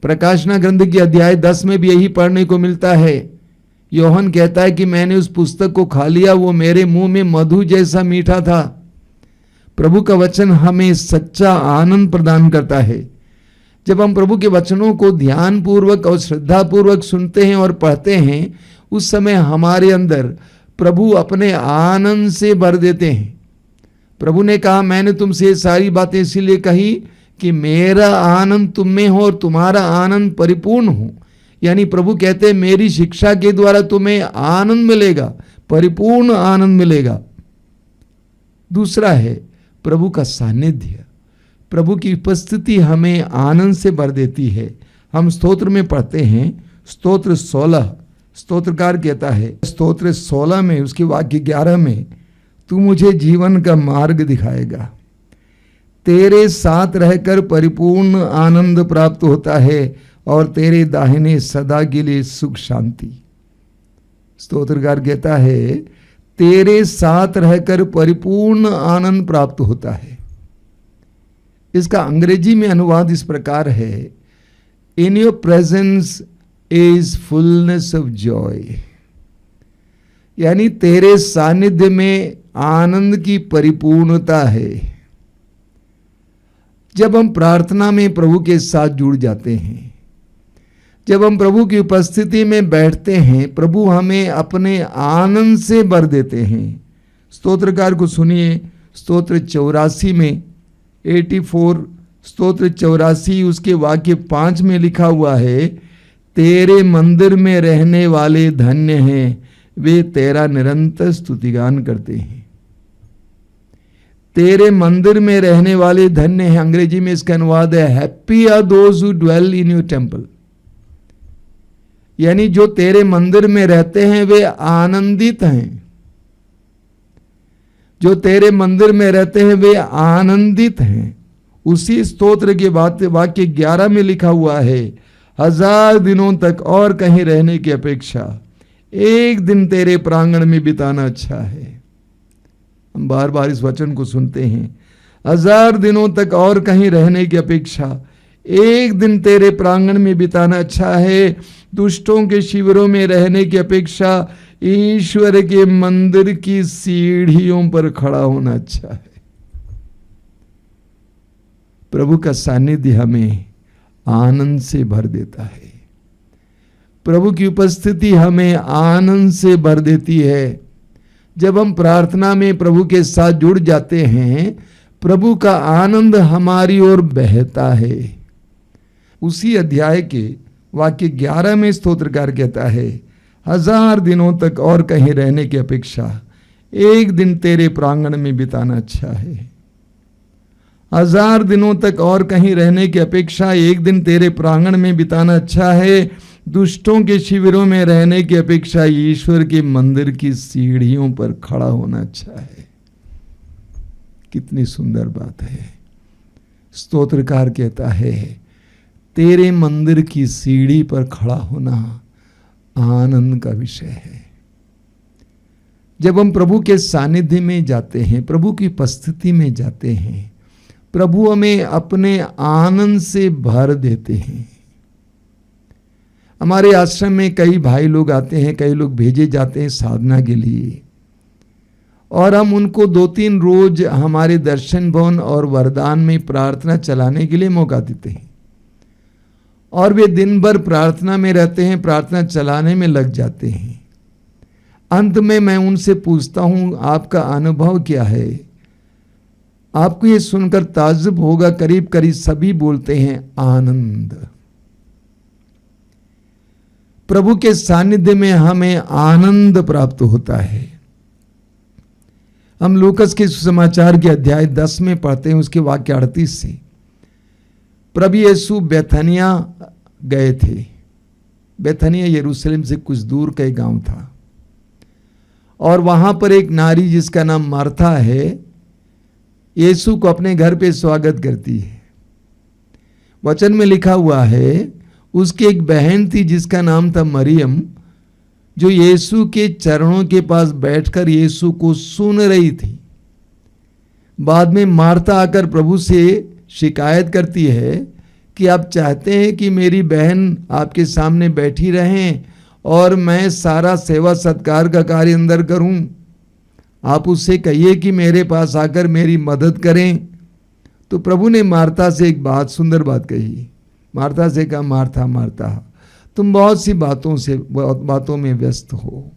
प्रकाशना ग्रंथ के अध्याय 10 में भी यही पढ़ने को मिलता है। योहन कहता है कि मैंने उस पुस्तक को खा लिया, वो मेरे मुंह में मधु जैसा मीठा था। प्रभु का वचन हमें सच्चा आनंद प्रदान करता है। जब हम प्रभु के वचनों को ध्यान पूर्वक और श्रद्धा पूर्वक सुनते हैं और पढ़ते हैं, उस समय हमारे अंदर प्रभु अपने आनंद से भर देते हैं। प्रभु ने कहा, मैंने तुमसे ये सारी बातें इसीलिए कही कि मेरा आनंद तुम में हो और तुम्हारा आनंद परिपूर्ण हो। यानी प्रभु कहते हैं, मेरी शिक्षा के द्वारा तुम्हें आनंद मिलेगा, परिपूर्ण आनंद मिलेगा। दूसरा है प्रभु का सानिध्य। प्रभु की उपस्थिति हमें आनंद से भर देती है। हम स्तोत्र में पढ़ते हैं, स्तोत्र 16, स्तोत्रकार कहता है स्तोत्र 16 में उसके वाक्य 11 में, तू मुझे जीवन का मार्ग दिखाएगा, तेरे साथ रहकर परिपूर्ण आनंद प्राप्त होता है और तेरे दाहिने सदा के लिए सुख शांति। स्तोत्रकार कहता है तेरे साथ रहकर परिपूर्ण आनंद प्राप्त होता है। इसका अंग्रेजी में अनुवाद इस प्रकार है, in your presence is fullness of Joy. यानी तेरे सानिध्य में आनंद की परिपूर्णता है। जब हम प्रार्थना में प्रभु के साथ जुड़ जाते हैं, जब हम प्रभु की उपस्थिति में बैठते हैं, प्रभु हमें अपने आनंद से भर देते हैं। स्तोत्रकार को सुनिए, स्तोत्र 84 में 84, स्तोत्र 84 उसके वाक्य 5 में लिखा हुआ है, तेरे मंदिर में रहने वाले धन्य हैं, वे तेरा निरंतर स्तुतिगान करते हैं। तेरे मंदिर में रहने वाले धन्य हैं, अंग्रेजी में इसका अनुवाद है, happy are those who dwell in your temple. यानी जो तेरे मंदिर में रहते हैं वे आनंदित हैं। जो तेरे मंदिर में रहते हैं वे आनंदित हैं। उसी स्तोत्र के वाक्य 11 में लिखा हुआ है, 1000 दिनों तक और कहीं रहने की अपेक्षा एक दिन तेरे प्रांगण में बिताना अच्छा है। हम बार बार इस वचन को सुनते हैं, 1000 दिनों तक और कहीं रहने की अपेक्षा एक दिन तेरे प्रांगण में बिताना अच्छा है। दुष्टों के शिविरों में रहने की अपेक्षा ईश्वर के मंदिर की सीढ़ियों पर खड़ा होना अच्छा है। प्रभु का सानिध्य हमें आनंद से भर देता है। प्रभु की उपस्थिति हमें आनंद से भर देती है। जब हम प्रार्थना में प्रभु के साथ जुड़ जाते हैं, प्रभु का आनंद हमारी ओर बहता है। उसी अध्याय के वाक्य 11 में स्तोत्रकार कहता है, 1000 दिनों तक और कहीं रहने की अपेक्षा एक दिन तेरे प्रांगण में बिताना अच्छा है। 1000 दिनों तक और कहीं रहने की अपेक्षा एक दिन तेरे प्रांगण में बिताना अच्छा है। दुष्टों के शिविरों में रहने की अपेक्षा ईश्वर के मंदिर की सीढ़ियों पर खड़ा होना अच्छा है। कितनी सुंदर बात है। स्तोत्रकार कहता है, तेरे मंदिर की सीढ़ी पर खड़ा होना आनंद का विषय है। जब हम प्रभु के सानिध्य में जाते हैं, प्रभु की उपस्थिति में जाते हैं, प्रभु हमें अपने आनंद से भर देते हैं। हमारे आश्रम में कई भाई लोग आते हैं, कई लोग भेजे जाते हैं साधना के लिए, और हम उनको 2-3 रोज हमारे दर्शन भवन और वरदान में प्रार्थना चलाने के लिए मौका देते हैं। और वे दिन भर प्रार्थना में रहते हैं, प्रार्थना चलाने में लग जाते हैं। अंत में मैं उनसे पूछता हूं, आपका अनुभव क्या है? आपको ये सुनकर ताज्जुब होगा, करीब करीब सभी बोलते हैं आनंद। प्रभु के सानिध्य में हमें आनंद प्राप्त होता है। हम लूकस के सुसमाचार के अध्याय 10 में पढ़ते हैं, उसके वाक्य 38 से। प्रभु यीशु बेथनिया गए थे। बेथनिया यरूशलेम से कुछ दूर का एक गांव था, और वहां पर एक नारी जिसका नाम मार्था है, यीशु को अपने घर पे स्वागत करती है। वचन में लिखा हुआ है, उसकी एक बहन थी जिसका नाम था मरियम, जो यीशु के चरणों के पास बैठकर यीशु को सुन रही थी। बाद में मार्था आकर प्रभु से शिकायत करती है कि आप चाहते हैं कि मेरी बहन आपके सामने बैठी रहें और मैं सारा सेवा सत्कार का कार्य अंदर करूं। आप उससे कहिए कि मेरे पास आकर मेरी मदद करें। तो प्रभु ने मार्था से एक सुंदर बात कही। मार्था से कहा, मार्था मार्था, तुम बहुत सी बातों में व्यस्त हो,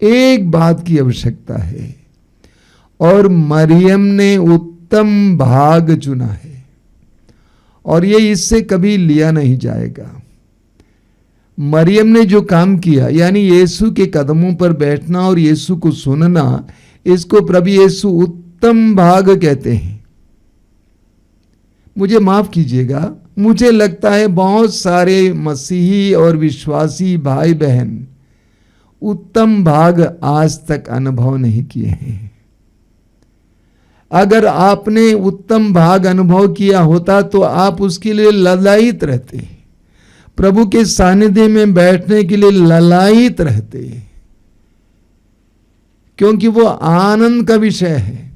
एक बात की आवश्यकता है, और मरियम ने उत्तम भाग चुना है, और ये इससे कभी लिया नहीं जाएगा। मरियम ने जो काम किया, यानी यीशु के कदमों पर बैठना और यीशु को सुनना, इसको प्रभु यीशु उत्तम भाग कहते हैं। मुझे माफ कीजिएगा, मुझे लगता है बहुत सारे मसीही और विश्वासी भाई बहन उत्तम भाग आज तक अनुभव नहीं किए हैं। अगर आपने उत्तम भाग अनुभव किया होता तो आप उसके लिए ललायित रहते, प्रभु के सानिध्य में बैठने के लिए ललायित रहते, क्योंकि वो आनंद का विषय है।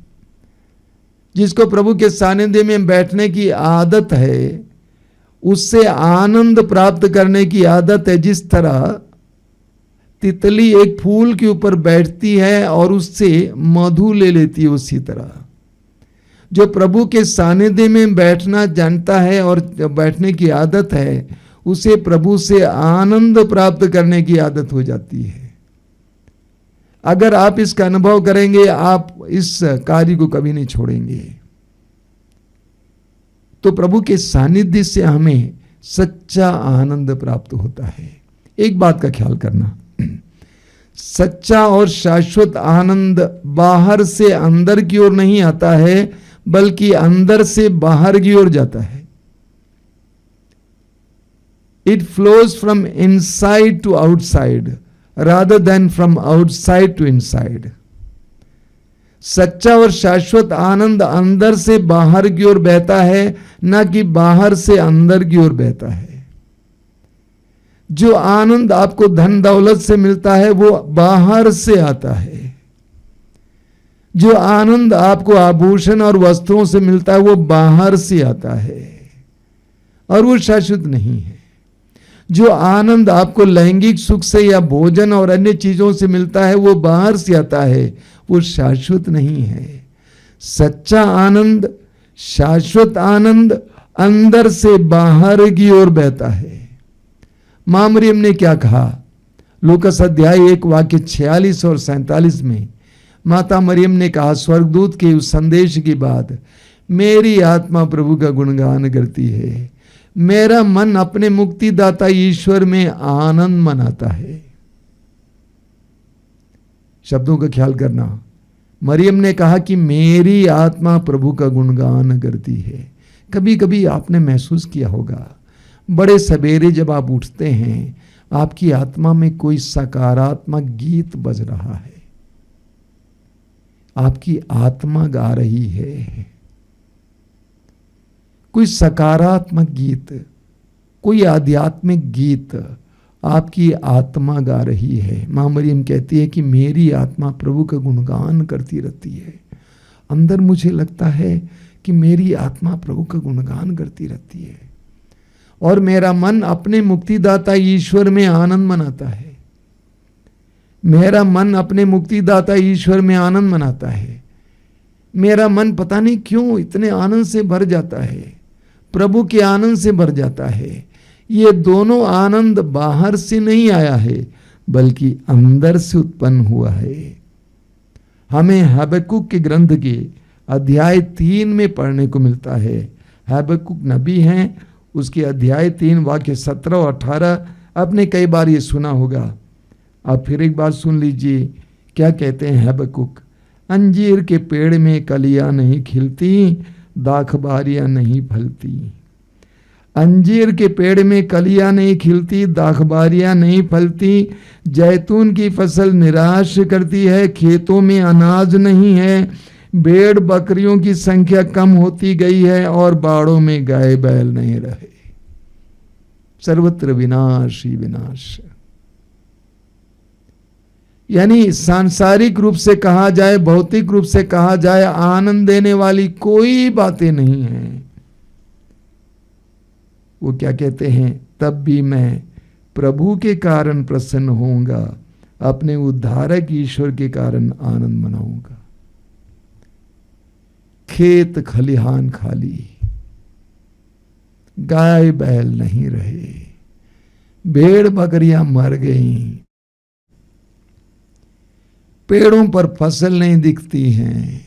जिसको प्रभु के सानिध्य में बैठने की आदत है, उससे आनंद प्राप्त करने की आदत है। जिस तरह तितली एक फूल के ऊपर बैठती है और उससे मधु ले लेती है, उसी तरह जो प्रभु के सानिध्य में बैठना जानता है और बैठने की आदत है, उसे प्रभु से आनंद प्राप्त करने की आदत हो जाती है। अगर आप इसका अनुभव करेंगे, आप इस कार्य को कभी नहीं छोड़ेंगे। तो प्रभु के सानिध्य से हमें सच्चा आनंद प्राप्त होता है। एक बात का ख्याल करना, सच्चा और शाश्वत आनंद बाहर से अंदर की ओर नहीं आता है, बल्कि अंदर से बाहर की ओर जाता है। It flows from inside to outside rather than from outside to inside। सच्चा और शाश्वत आनंद अंदर से बाहर की ओर बहता है, ना कि बाहर से अंदर की ओर बहता है। जो आनंद आपको धन दौलत से मिलता है वो बाहर से आता है। जो आनंद आपको आभूषण और वस्त्रों से मिलता है वो बाहर से आता है और वो शाश्वत नहीं है। जो आनंद आपको लैंगिक सुख से या भोजन और अन्य चीजों से मिलता है वो बाहर से आता है, वो शाश्वत नहीं है। सच्चा आनंद, शाश्वत आनंद अंदर से बाहर की ओर बहता है। मां मरियम ने क्या कहा? लूकास अध्याय 1 वाक्य 46 और 47 में माता मरियम ने कहा, स्वर्गदूत के उस संदेश के बाद मेरी आत्मा प्रभु का गुणगान करती है, मेरा मन अपने मुक्तिदाता ईश्वर में आनंद मनाता है। शब्दों का ख्याल करना। मरियम ने कहा कि मेरी आत्मा प्रभु का गुणगान करती है। कभी कभी आपने महसूस किया होगा, बड़े सवेरे जब आप उठते हैं, आपकी आत्मा में कोई सकारात्मक गीत बज रहा है, आपकी आत्मा गा रही है। कोई सकारात्मक गीत, कोई आध्यात्मिक गीत आपकी आत्मा गा रही है। मां मरियम कहती है कि मेरी आत्मा प्रभु का गुणगान करती रहती है। अंदर मुझे लगता है कि मेरी आत्मा प्रभु का गुणगान करती रहती है और मेरा मन अपने मुक्तिदाता ईश्वर में आनंद मनाता है। मेरा मन अपने मुक्तिदाता ईश्वर में आनंद मनाता है। मेरा मन पता नहीं क्यों इतने आनंद से भर जाता है। प्रभु के आनंद से भर जाता है। ये दोनों आनंद बाहर से नहीं आया है, बल्कि अंदर से उत्पन्न हुआ है। हमें हबक्कुक के ग्रंथ के अध्याय 3 में पढ़ने को मिलता है। हबक्कुक नबी हैं, उसके अध्याय 3 वाक्य 17 और 18 आपने कई बार ये सुना होगा। आप फिर एक बार सुन लीजिए क्या कहते हैं हबक्कुक। अंजीर के पेड़ में कलियां नहीं खिलती, दाखबारियां नहीं फलती। अंजीर के पेड़ में कलियां नहीं खिलती, दाखबारियां नहीं फलती। जैतून की फसल निराश करती है, खेतों में अनाज नहीं है। भेड़ बकरियों की संख्या कम होती गई है और बाड़ों में गाय बैल नहीं रहे। सर्वत्र विनाश ही विनाश। यानी सांसारिक रूप से कहा जाए, भौतिक रूप से कहा जाए, आनंद देने वाली कोई बातें नहीं है। वो क्या कहते हैं, तब भी मैं प्रभु के कारण प्रसन्न होऊंगा, अपने उद्धारक ईश्वर के कारण आनंद मनाऊंगा। खेत खलिहान खाली, गाय बैल नहीं रहे, भेड़ बकरियां मर गईं, पेड़ों पर फसल नहीं दिखती हैं,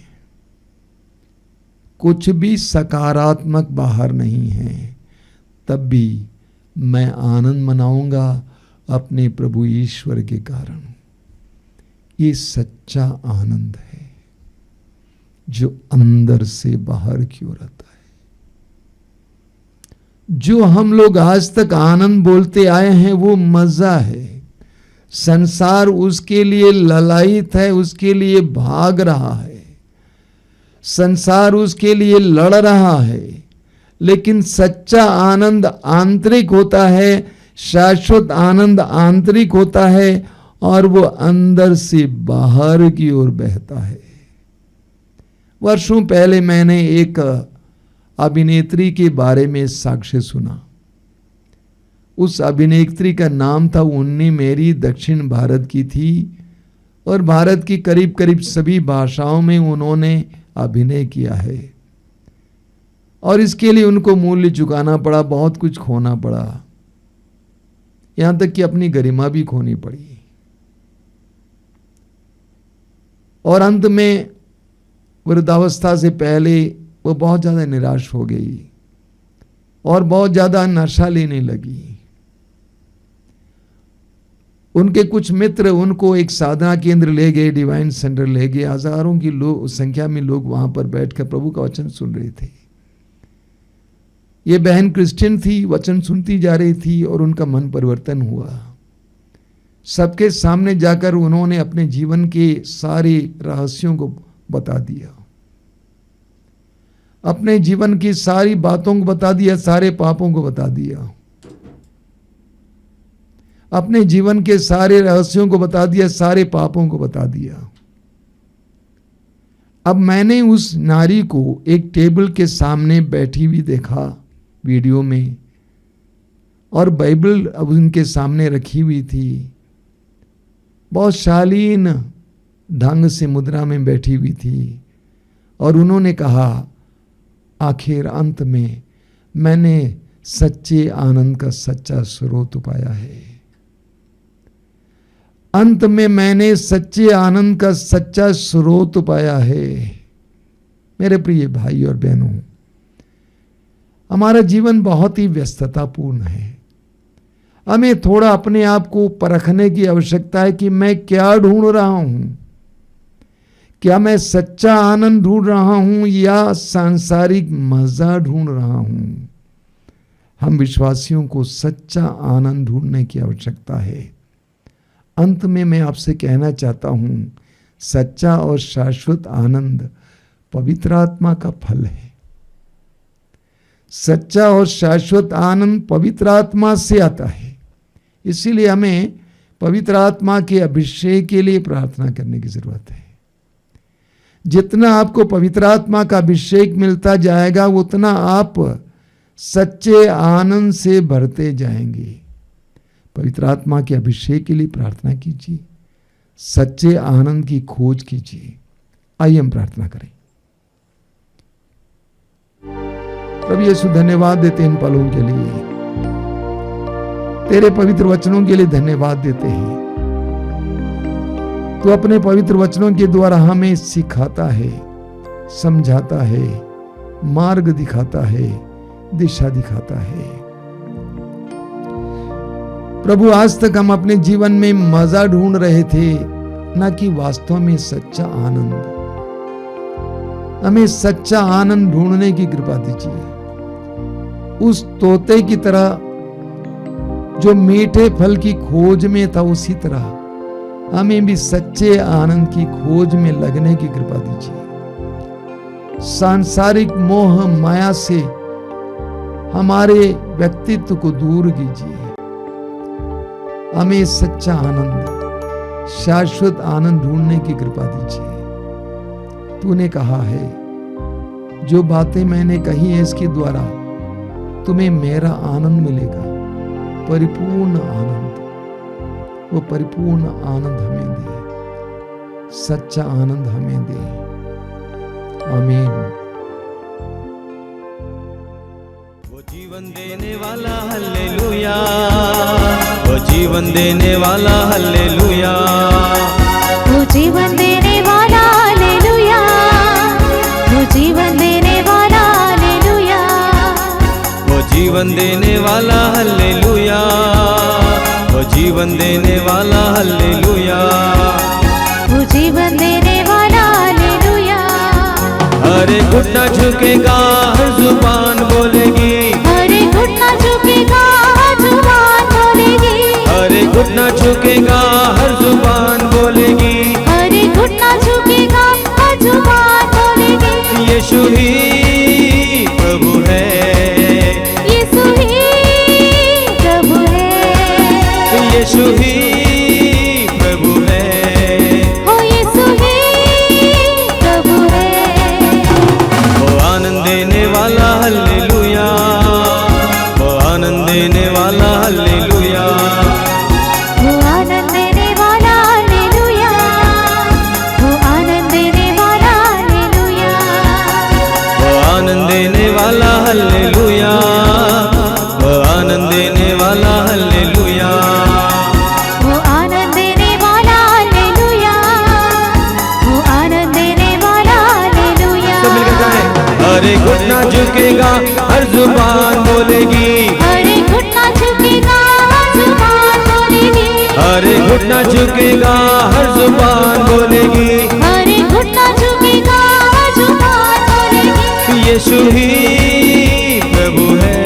कुछ भी सकारात्मक बाहर नहीं है, तब भी मैं आनंद मनाऊंगा अपने प्रभु ईश्वर के कारण। ये सच्चा आनंद है जो अंदर से बाहर की ओर आता है। जो हम लोग आज तक आनंद बोलते आए हैं वो मजा है। संसार उसके लिए ललायित है, उसके लिए भाग रहा है, संसार उसके लिए लड़ रहा है। लेकिन सच्चा आनंद आंतरिक होता है, शाश्वत आनंद आंतरिक होता है और वो अंदर से बाहर की ओर बहता है। वर्षों पहले मैंने एक अभिनेत्री के बारे में साक्ष्य सुना। उस अभिनेत्री का नाम था उन्नी मेरी, दक्षिण भारत की थी और भारत की करीब करीब सभी भाषाओं में उन्होंने अभिनय किया है और इसके लिए उनको मूल्य चुकाना पड़ा, बहुत कुछ खोना पड़ा, यहां तक कि अपनी गरिमा भी खोनी पड़ी। और अंत में वृद्धावस्था से पहले वो बहुत ज्यादा निराश हो गई और बहुत ज्यादा नशा लेने लगी। उनके कुछ मित्र उनको एक साधना केंद्र ले गए, डिवाइन सेंटर ले गए। हजारों की संख्या में लोग वहां पर बैठकर प्रभु का वचन सुन रहे थे। ये बहन क्रिश्चियन थी, वचन सुनती जा रही थी और उनका मन परिवर्तन हुआ। सबके सामने जाकर उन्होंने अपने जीवन के सारे रहस्यों को बता दिया, अपने जीवन की सारी बातों को बता दिया, सारे पापों को बता दिया, अपने जीवन के सारे रहस्यों को बता दिया, सारे पापों को बता दिया। अब मैंने उस नारी को एक टेबल के सामने बैठी हुई देखा वीडियो में, और बाइबल अब उनके सामने रखी हुई थी। बहुत शालीन ढंग से मुद्रा में बैठी हुई थी और उन्होंने कहा, आखिर अंत में मैंने सच्चे आनंद का सच्चा स्रोत पाया है। अंत में मैंने सच्चे आनंद का सच्चा स्रोत पाया है। मेरे प्रिय भाई और बहनों, हमारा जीवन बहुत ही व्यस्ततापूर्ण है। हमें थोड़ा अपने आप को परखने की आवश्यकता है कि मैं क्या ढूंढ रहा हूं। क्या मैं सच्चा आनंद ढूंढ रहा हूं या सांसारिक मजा ढूंढ रहा हूं? हम विश्वासियों को सच्चा आनंद ढूंढने की आवश्यकता है। अंत में मैं आपसे कहना चाहता हूं, सच्चा और शाश्वत आनंद पवित्र आत्मा का फल है। सच्चा और शाश्वत आनंद पवित्र आत्मा से आता है। इसीलिए हमें पवित्र आत्मा के अभिषेक के लिए प्रार्थना करने की जरूरत है। जितना आपको पवित्र आत्मा का अभिषेक मिलता जाएगा, उतना आप सच्चे आनंद से भरते जाएंगे। पवित्र आत्मा के अभिषेक के लिए प्रार्थना कीजिए, सच्चे आनंद की खोज कीजिए। आइए हम प्रार्थना करें। प्रभु यीशु धन्यवाद देते हैं इन पलों के लिए, तेरे पवित्र वचनों के लिए धन्यवाद देते हैं। तू अपने पवित्र वचनों के द्वारा हमें सिखाता है, समझाता है, मार्ग दिखाता है, दिशा दिखाता है। प्रभु आज तक हम अपने जीवन में मजा ढूंढ रहे थे, ना कि वास्तव में सच्चा आनंद। हमें सच्चा आनंद ढूंढने की कृपा दीजिए। उस तोते की तरह जो मीठे फल की खोज में था, उसी तरह हमें भी सच्चे आनंद की खोज में लगने की कृपा दीजिए। सांसारिक मोह माया से हमारे व्यक्तित्व को दूर कीजिए। हमें सच्चा आनंद, शाश्वत आनंद ढूंढने की कृपा दीजिए। तूने कहा है, जो बातें मैंने कही है इसके द्वारा तुम्हें मेरा आनंद मिलेगा, परिपूर्ण आनंद। वो परिपूर्ण आनंद हमें दे, सच्चा आनंद हमें दे। आमीन। वो जीवन देने वाला हालेलुया, वो जीवन देने वाला हालेलुया, वो जीवन देने वाला हालेलुया, वो जीवन देने वाला हालेलुया, वो जीवन देने वाला हालेलुया, वो जीवन देने वाला हालेलुया, वो जीवन देने वाला हालेलुया। हर एक घुटना झुकेगा, हर जुबान बोलेगी, हर एक घुटना झुकेगा, हर जुबान बोलेगी, हर एक घुटना झुकेगा, हर जुबान बोलेगी, हर एक घुटना झुकेगा, हर जुबान बोलेगी। यीशु ही प्रभु है, यीशु ही प्रभु है, यीशु ही प्रभु है, हो यीशु ही प्रभु है। वो आनंद देने वाला हालेलुया, वो आनंद देने वाला हालेलुया, वो आनंद देने वाला हालेलुया, वो आनंद देने वाला हालेलुया, वो आनंद देने वाला हालेलुया, वो आनंद देने वाला हालेलुया, वो आनंद देने वाला हालेलुया, वो आनंद देने वाला हालेलुया। सब मिलकर गाएं। हर एक घुटना झुकेगा, हर जुबान बोलेगी, हर एक घुटना झुकेगा, हर जुबान बोलेगी, हर एक घुटना झुकेगा, हर जुबान बोलेगी, हर एक घुटना झुकेगा, हर जुबान बोलेगी। यीशु ही प्रभु है,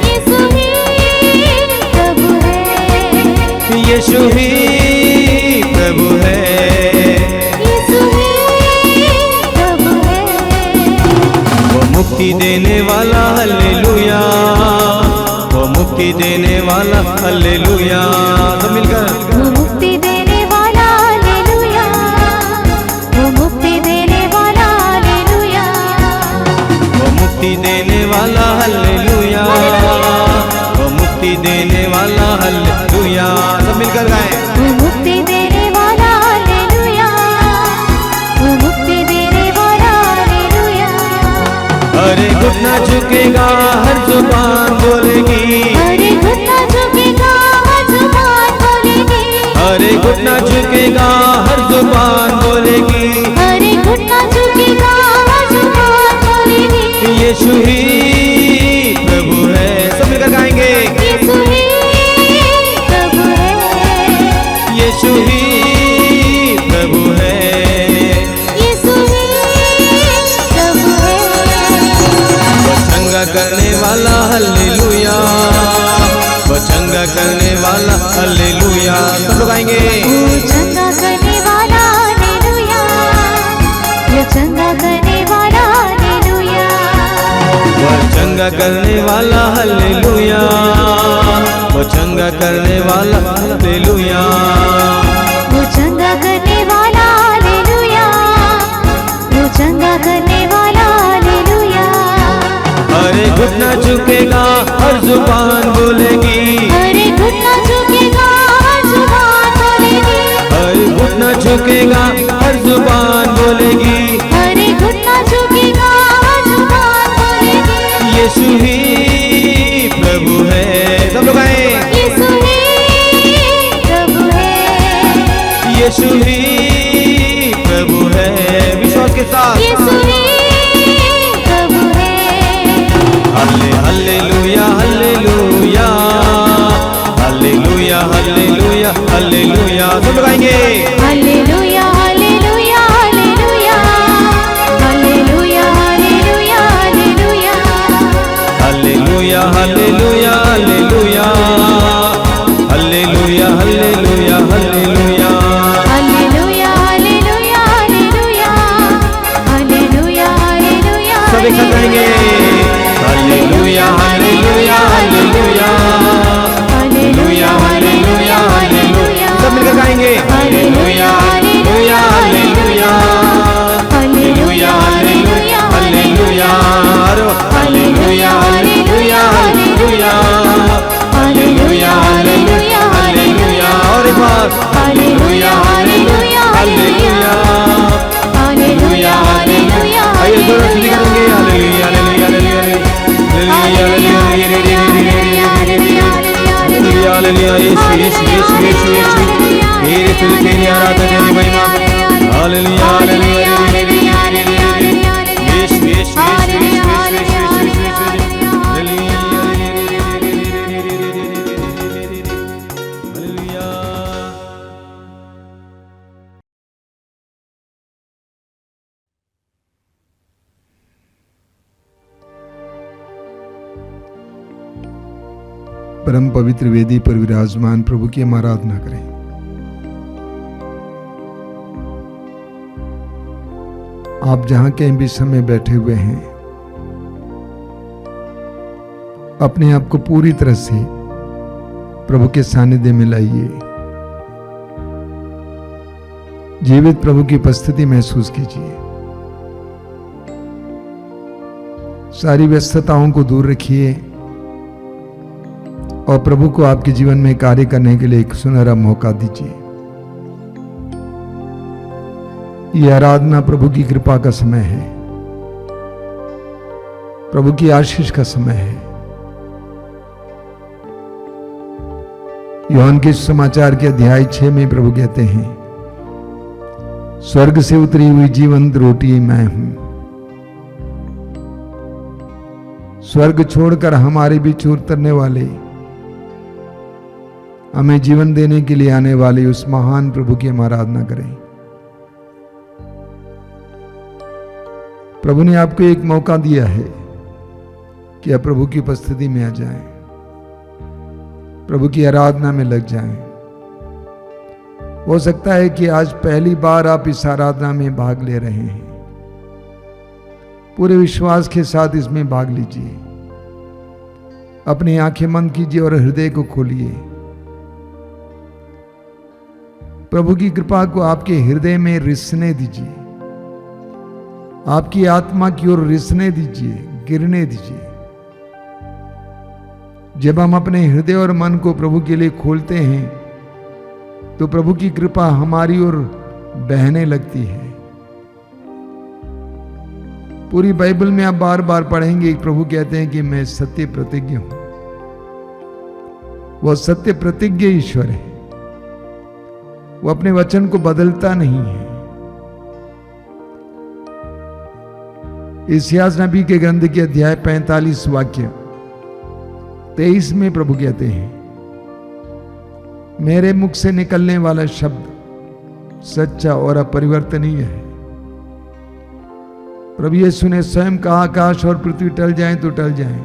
यीशु ही प्रभु है, यीशु ही प्रभु है, यीशु ही प्रभु है। वो मुक्ति देने वाला हालेलुया, वो मुक्ति देने वाला हालेलुया। सब मिलकर वो मुक्ति देने वाला हालेलुया, वो मुक्ति देने वाला हालेलुया, वो मुक्ति देने वाला हालेलुया, वो मुक्ति देने वाला हालेलुया। सब मिलकर गाएं। वो मुक्ति देने वाला हालेलुया, वो मुक्ति देने वाला हालेलुया। हर एक घुटना झुकेगा, हर जुबान बोलेगी, हर एक घुटना झुकेगा, हर जुबान बोलेगी, हर एक घुटना झुकेगा, हर जुबान बोलेगी, हर एक घुटना झुकेगा, हर जुबान बोलेगी। यीशु ही प्रभु है। सब मिलकर गाएंगे। यीशु ही प्रभु है, यीशु ही प्रभु है, यीशु ही प्रभु है। वो चंगा करने वाला हालेलुया, वो चंगा करने वाला हालेलुया। सब लोग आएंगे। वो चंगा करने वाला हालेलुया, वो चंगा करने वाला हालेलुया, वो चंगा करने वाला हालेलुया, वो चंगा करने वाला हालेलुया, वो चंगा करने वाला हालेलुया, वो चंगा करने वाला हालेलुया। हर एक घुटना झुकेगा, हर जुबान बोलेगी, हर एक घुटना झुकेगा, हर जुबान बोलेगी, हर एक घुटना झुकेगा, हर जुबान बोलेगी, हर एक घुटना झुकेगा, हर जुबान बोलेगी। यीशु ही प्रभु है। सब लोग आए। यीशु ही प्रभु है, यीशु ही प्रभु है, विश्वास के साथ। यीशु ही प्रभु है। हालेलुया हालेलुया हालेलुया हालेलुया हालेलुया। सब लोग आएंगे। हालेलुया हालेलुया हालेलुया हालेलुया हालेलुया हालेलुया हालेलुया हालेलुया हालेलुया हालेलुया हालेलुया हालेलुया। हालेलुया हालेलुया हालेलुया हालेलुया हालेलुया। सब एक साथ गाएंगे। हालेलुया हालेलुया हालेलुया हालेलुया हालेलुया हालेलुया। सब मिलकर गाएंगे। हालेलुया हालेलुया हालेलुया हालेलुया हालेलुया हालेलुया हालेलुया हालेलुया हालेलुया हालेलुया हालेलुया हालेलुया। और एक बार हालेलुया हालेलुया हालेलुया हालेलुया हालेलुया। आइए दोनों से करेंगे। हालेलुया हालेलुया हालेलुया हालेलुया हालेलुया। यीशु यीशु यीशु यीशु यीशु तेरे तुझ तेरी आराधना तेरी महिमा। हालेलुया हालेलुया यीशु यीशु यीशु यीशु यीशु यीशु। हालेलुया। परम पवित्र वेदी पर विराजमान प्रभु की हम आराधना करें। आप जहां कहीं भी समय बैठे हुए हैं, अपने आप को पूरी तरह से प्रभु के सानिध्य में लाइए। जीवित प्रभु की उपस्थिति महसूस कीजिए। सारी व्यस्तताओं को दूर रखिए और प्रभु को आपके जीवन में कार्य करने के लिए एक सुनहरा मौका दीजिए। यह आराधना प्रभु की कृपा का समय है, प्रभु की आशीष का समय है। यूहन्ना के समाचार के अध्याय 6 में प्रभु कहते हैं, स्वर्ग से उतरी हुई जीवंत रोटी मैं हूं। स्वर्ग छोड़कर हमारे बीच उतरने वाले, हमें जीवन देने के लिए आने वाले उस महान प्रभु की हम आराधना करें। प्रभु ने आपको एक मौका दिया है कि आप प्रभु की उपस्थिति में आ जाएं, प्रभु की आराधना में लग जाएं। हो सकता है कि आज पहली बार आप इस आराधना में भाग ले रहे हैं। पूरे विश्वास के साथ इसमें भाग लीजिए। अपनी आंखें बंद कीजिए और हृदय को खोलिए। प्रभु की कृपा को आपके हृदय में रिसने दीजिए, आपकी आत्मा की ओर रिसने दीजिए, गिरने दीजिए। जब हम अपने हृदय और मन को प्रभु के लिए खोलते हैं तो प्रभु की कृपा हमारी ओर बहने लगती है। पूरी बाइबल में आप बार बार पढ़ेंगे, प्रभु कहते हैं कि मैं सत्य प्रतिज्ञ हूं। वह सत्य प्रतिज्ञ ईश्वर है, वो अपने वचन को बदलता नहीं है। इस्यास नबी के ग्रंथ के अध्याय 45 वाक्य 23 में प्रभु कहते हैं, मेरे मुख से निकलने वाला शब्द सच्चा और अपरिवर्तनीय है। प्रभु यीशु ने स्वयं कहा, आकाश और पृथ्वी टल जाएं तो टल जाएं,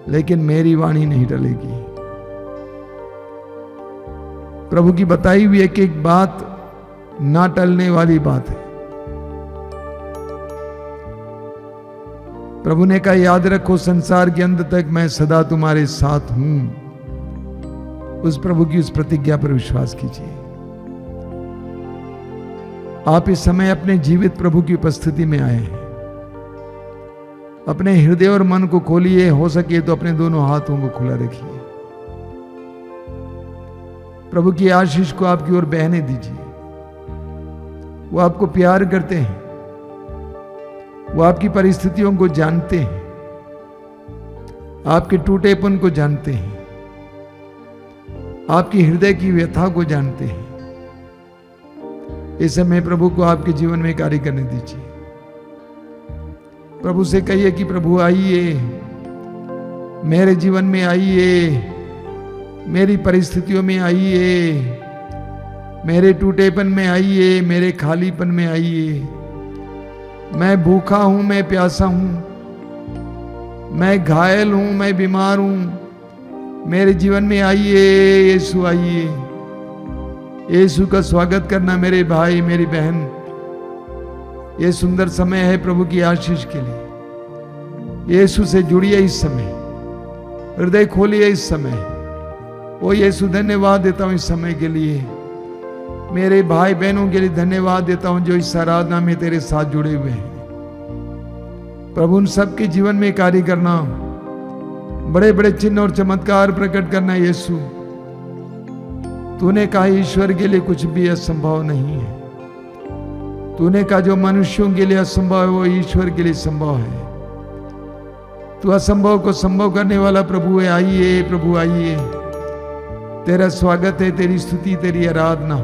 लेकिन मेरी वाणी नहीं टलेगी। प्रभु की बताई हुई एक एक बात ना टलने वाली बात है। प्रभु ने कहा, याद रखो संसार के अंत तक मैं सदा तुम्हारे साथ हूं। उस प्रभु की उस प्रतिज्ञा पर विश्वास कीजिए। आप इस समय अपने जीवित प्रभु की उपस्थिति में आए हैं। अपने हृदय और मन को खोलिए, हो सके तो अपने दोनों हाथों को खुला रखिए। प्रभु की आशीष को आपकी ओर बहने दीजिए। वो आपको प्यार करते हैं, वो आपकी परिस्थितियों को जानते हैं, आपके टूटेपन को जानते हैं, आपकी हृदय की व्यथा को जानते हैं। इस समय प्रभु को आपके जीवन में कार्य करने दीजिए। प्रभु से कहिए कि प्रभु आइए, मेरे जीवन में आइए, मेरी परिस्थितियों में आइए, मेरे टूटेपन में आइए, मेरे खालीपन में आइए। मैं भूखा हूं, मैं प्यासा हूं, मैं घायल हूं, मैं बीमार हूं, मेरे जीवन में आइए। यीशु आइए। यीशु का स्वागत करना मेरे भाई मेरी बहन। ये सुंदर समय है प्रभु की आशीष के लिए। यीशु से जुड़िए इस समय, हृदय खोलिए इस समय। ओ यीशु, धन्यवाद देता हूं इस समय के लिए। मेरे भाई बहनों के लिए धन्यवाद देता हूं जो इस आराधना में तेरे साथ जुड़े हुए हैं। प्रभु उन सबके जीवन में कार्य करना, बड़े बड़े चिन्ह और चमत्कार प्रकट करना। यीशु, तूने कहा ईश्वर के लिए कुछ भी असंभव नहीं है। तूने कहा जो मनुष्यों के लिए असंभव है वो ईश्वर के लिए संभव है। तू असंभव को संभव करने वाला प्रभु है। आइए प्रभु आइए, तेरा स्वागत है, तेरी स्तुति, तेरी आराधना।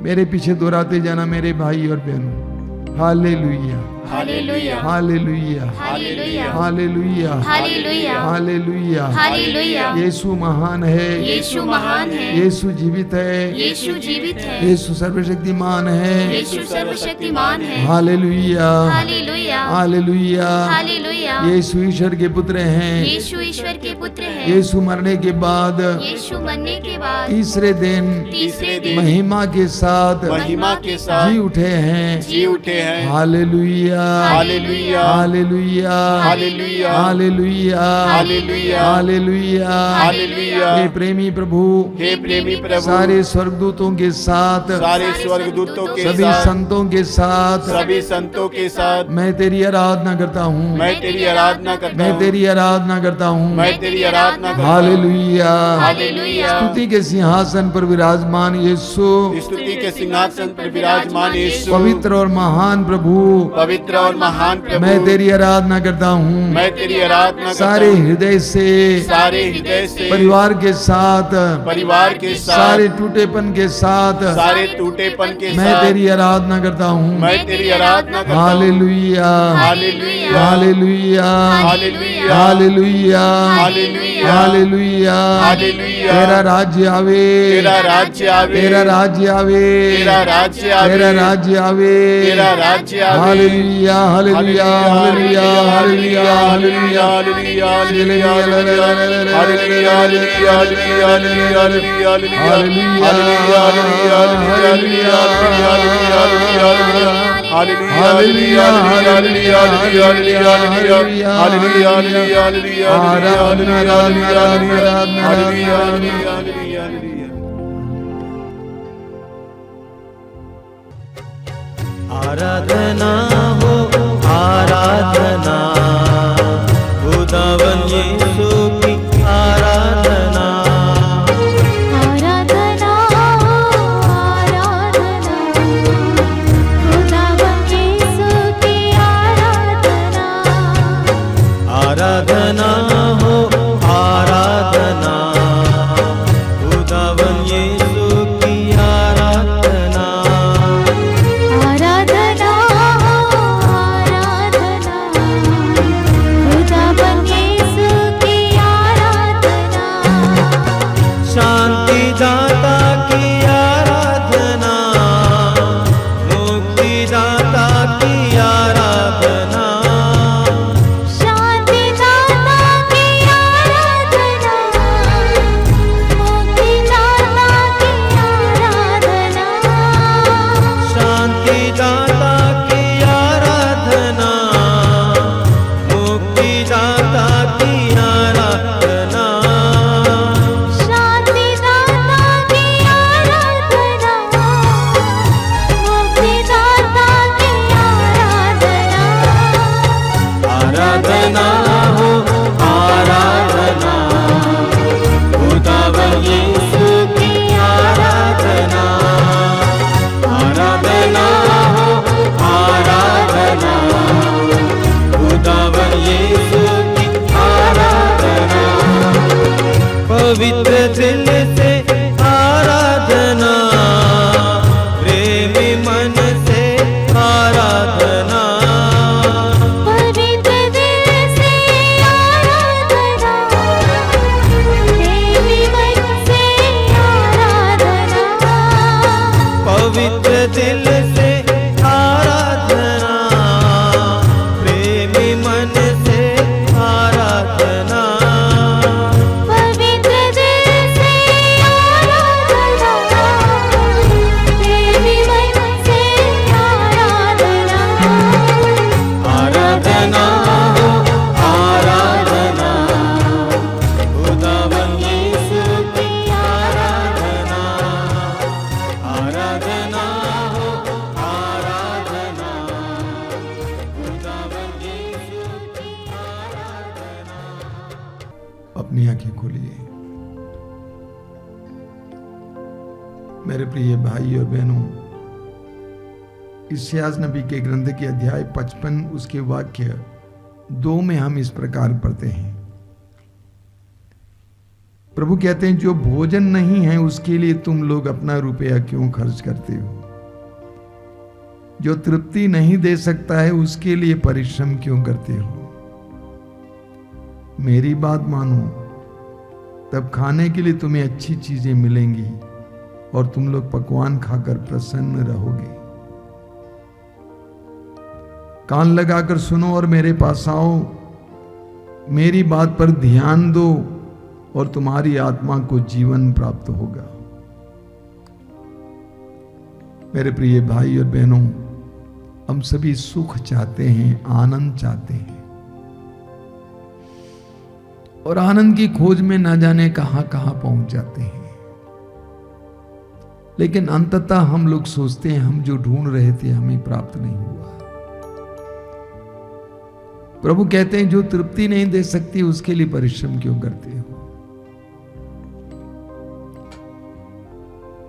मेरे पीछे दोहराते जाना मेरे भाई और बहनों। हालेलुया, हालेलुया, हालेलुया, हालेलुया, हालेलुया, हालेलुया, हालेलुया। हालेलुया। यीशु महान है, यीशु महान है, यीशु जीवित है, यीशु जीवित है, यीशु सर्वशक्तिमान है। यीशु सर्वशक्तिमान है। हालेलुया, हालेलुया, हालेलुया। हालेलुया। यीशु ईश्वर के पुत्र हैं। यीशु ईश्वर के पुत्र हैं। यीशु मरने के बाद यीशु मरने के बाद तीसरे दिन तीसरे दिन महिमा के साथ महिमा के साथ जी उठे हैं। जी उठे हैं। हालेलुया, हालेलुया, हालेलुया, हालेलुया, हालेलुया, हालेलुया, हालेलुया। हालेलुया। हे प्रेमी प्रभु, हे प्रेमी प्रभु, सारे स्वर्गदूतों के साथ, सारे स्वर्गदूतों के सभी साथ, संतों के साथ सभी संतों के साथ मैं तेरी आराधना करता हूँ। मैं तेरी आराधना करता मैं हूँ। तेरी आराधना करता हूँ। मैं तेरी आराधना करता हूँ। Hallelujah, hallelujah. स्तुति के सिंहासन पर विराजमान यीशु, स्तुति के सिंहासन पर विराजमान यीशु, पवित्र और महान प्रभु, पवित्र और महान प्रभु, मैं तेरी आराधना करता हूँ। मैं तेरी आराधना करता सारे हूँ। हृदय से, सारे हृदय से, परिवार के साथ, परिवार के साथ, सारे टूटेपन के साथ सारे टूटेपन के मैं साथ तेरी आराधना करता हूँ। मैं तेरी आराधना करता हूँ। हालेलुया, हालेलुया, हालेलुया, हालेलुया, हालेलुया, हालेलुया, हालेलुया। हालेलुया। तेरा राज्य आवे, तेरा राज्य आवे, तेरा राज्य आवे, तेरा राज्य आवे, तेरा राज्य आवे, तेरा राज्य आवे। हालेलुया, हालेलुया, हालेलुया, हालेलुया, हालेलुया, आराधना हो आराधना, खुदावन यीशु की आराधना। आराधना, आराधना, खुदावन यीशु की आराधना। आराधना हो आराधना, खुदावन यीशु की आराधना। आराधना, आराधना, खुदावन यीशु की आराधना। शांति दाता की आराधना, मुक्ति दाता की आराधना। शांति दाता की आराधना, मुक्ति दाता की आराधना। शांति दाता की आराधना, मुक्ति दाता की आराधना। शांति दाता की आराधना, मुक्ति दाता की आराधना। आराधना हो आराधना, खुदावन यीशु की आराधना। आराधना हो आराधना, खुदावन यीशु की आराधना। पवित्र दिल से आराधना, प्रेमी मन से आराधना, पवित्र दिल से आराधना, प्रेमी मन से आराधना, पवित्र दिल से आराधना, प्रेमी मन से आराधना, पवित्र दिल से आराधना, प्रेमी मन से आराधना, आराधना हो आराधना, खुदावन यीशु की आराधना, आराधना हो आराधना, खुदावन यीशु की आराधना। अपनी आंखें खोलिए। मेरे प्रिय भाई और बहनों, इस्यास नबी के ग्रंथ के अध्याय 55 उसके वाक्य 2 में हम इस प्रकार पढ़ते हैं। प्रभु कहते हैं, जो भोजन नहीं है उसके लिए तुम लोग अपना रुपया क्यों खर्च करते हो? जो तृप्ति नहीं दे सकता है उसके लिए परिश्रम क्यों करते हो? मेरी बात मानो, तब खाने के लिए तुम्हें अच्छी चीजें मिलेंगी और तुम लोग पकवान खाकर प्रसन्न रहोगे। कान लगाकर सुनो और मेरे पास आओ, मेरी बात पर ध्यान दो और तुम्हारी आत्मा को जीवन प्राप्त होगा। मेरे प्रिय भाई और बहनों, हम सभी सुख चाहते हैं, आनंद चाहते हैं, और आनंद की खोज में ना जाने कहां कहां पहुंच जाते हैं। लेकिन अंततः हम लोग सोचते हैं हम जो ढूंढ रहे थे हमें प्राप्त नहीं हुआ। प्रभु कहते हैं, जो तृप्ति नहीं दे सकती उसके लिए परिश्रम क्यों करते हो?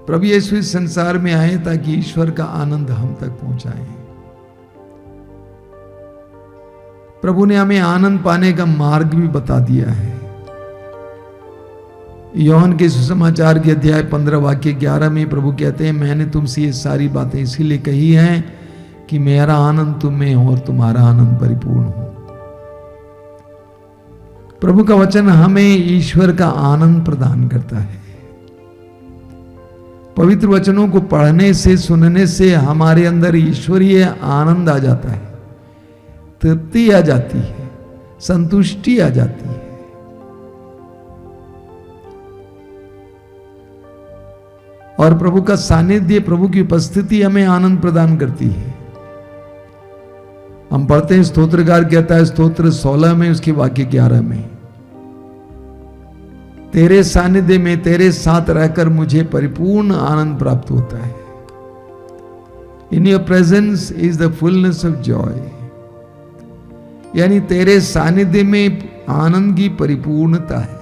प्रभु यीशु इस संसार में आए ताकि ईश्वर का आनंद हम तक पहुंचाए। प्रभु ने हमें आनंद पाने का मार्ग भी बता दिया है। यूहन्ना के सुसमाचार के अध्याय 15 वाक्य 11 में प्रभु कहते हैं, मैंने तुमसे ये सारी बातें इसीलिए कही हैं कि मेरा आनंद तुम में हो और तुम्हारा आनंद परिपूर्ण हो। प्रभु का वचन हमें ईश्वर का आनंद प्रदान करता है। पवित्र वचनों को पढ़ने से, सुनने से हमारे अंदर ईश्वरीय आनंद आ जाता है, तृप्ति आ जाती है, संतुष्टि आ जाती है। और प्रभु का सानिध्य, प्रभु की उपस्थिति हमें आनंद प्रदान करती है। हम पढ़ते हैं, स्तोत्रकार कहता है स्तोत्र 16 में उसके वाक्य 11 में, तेरे सानिध्य में, तेरे साथ रहकर मुझे परिपूर्ण आनंद प्राप्त होता है। In your presence is the fullness of Joy, यानी तेरे सानिध्य में आनंद की परिपूर्णता है।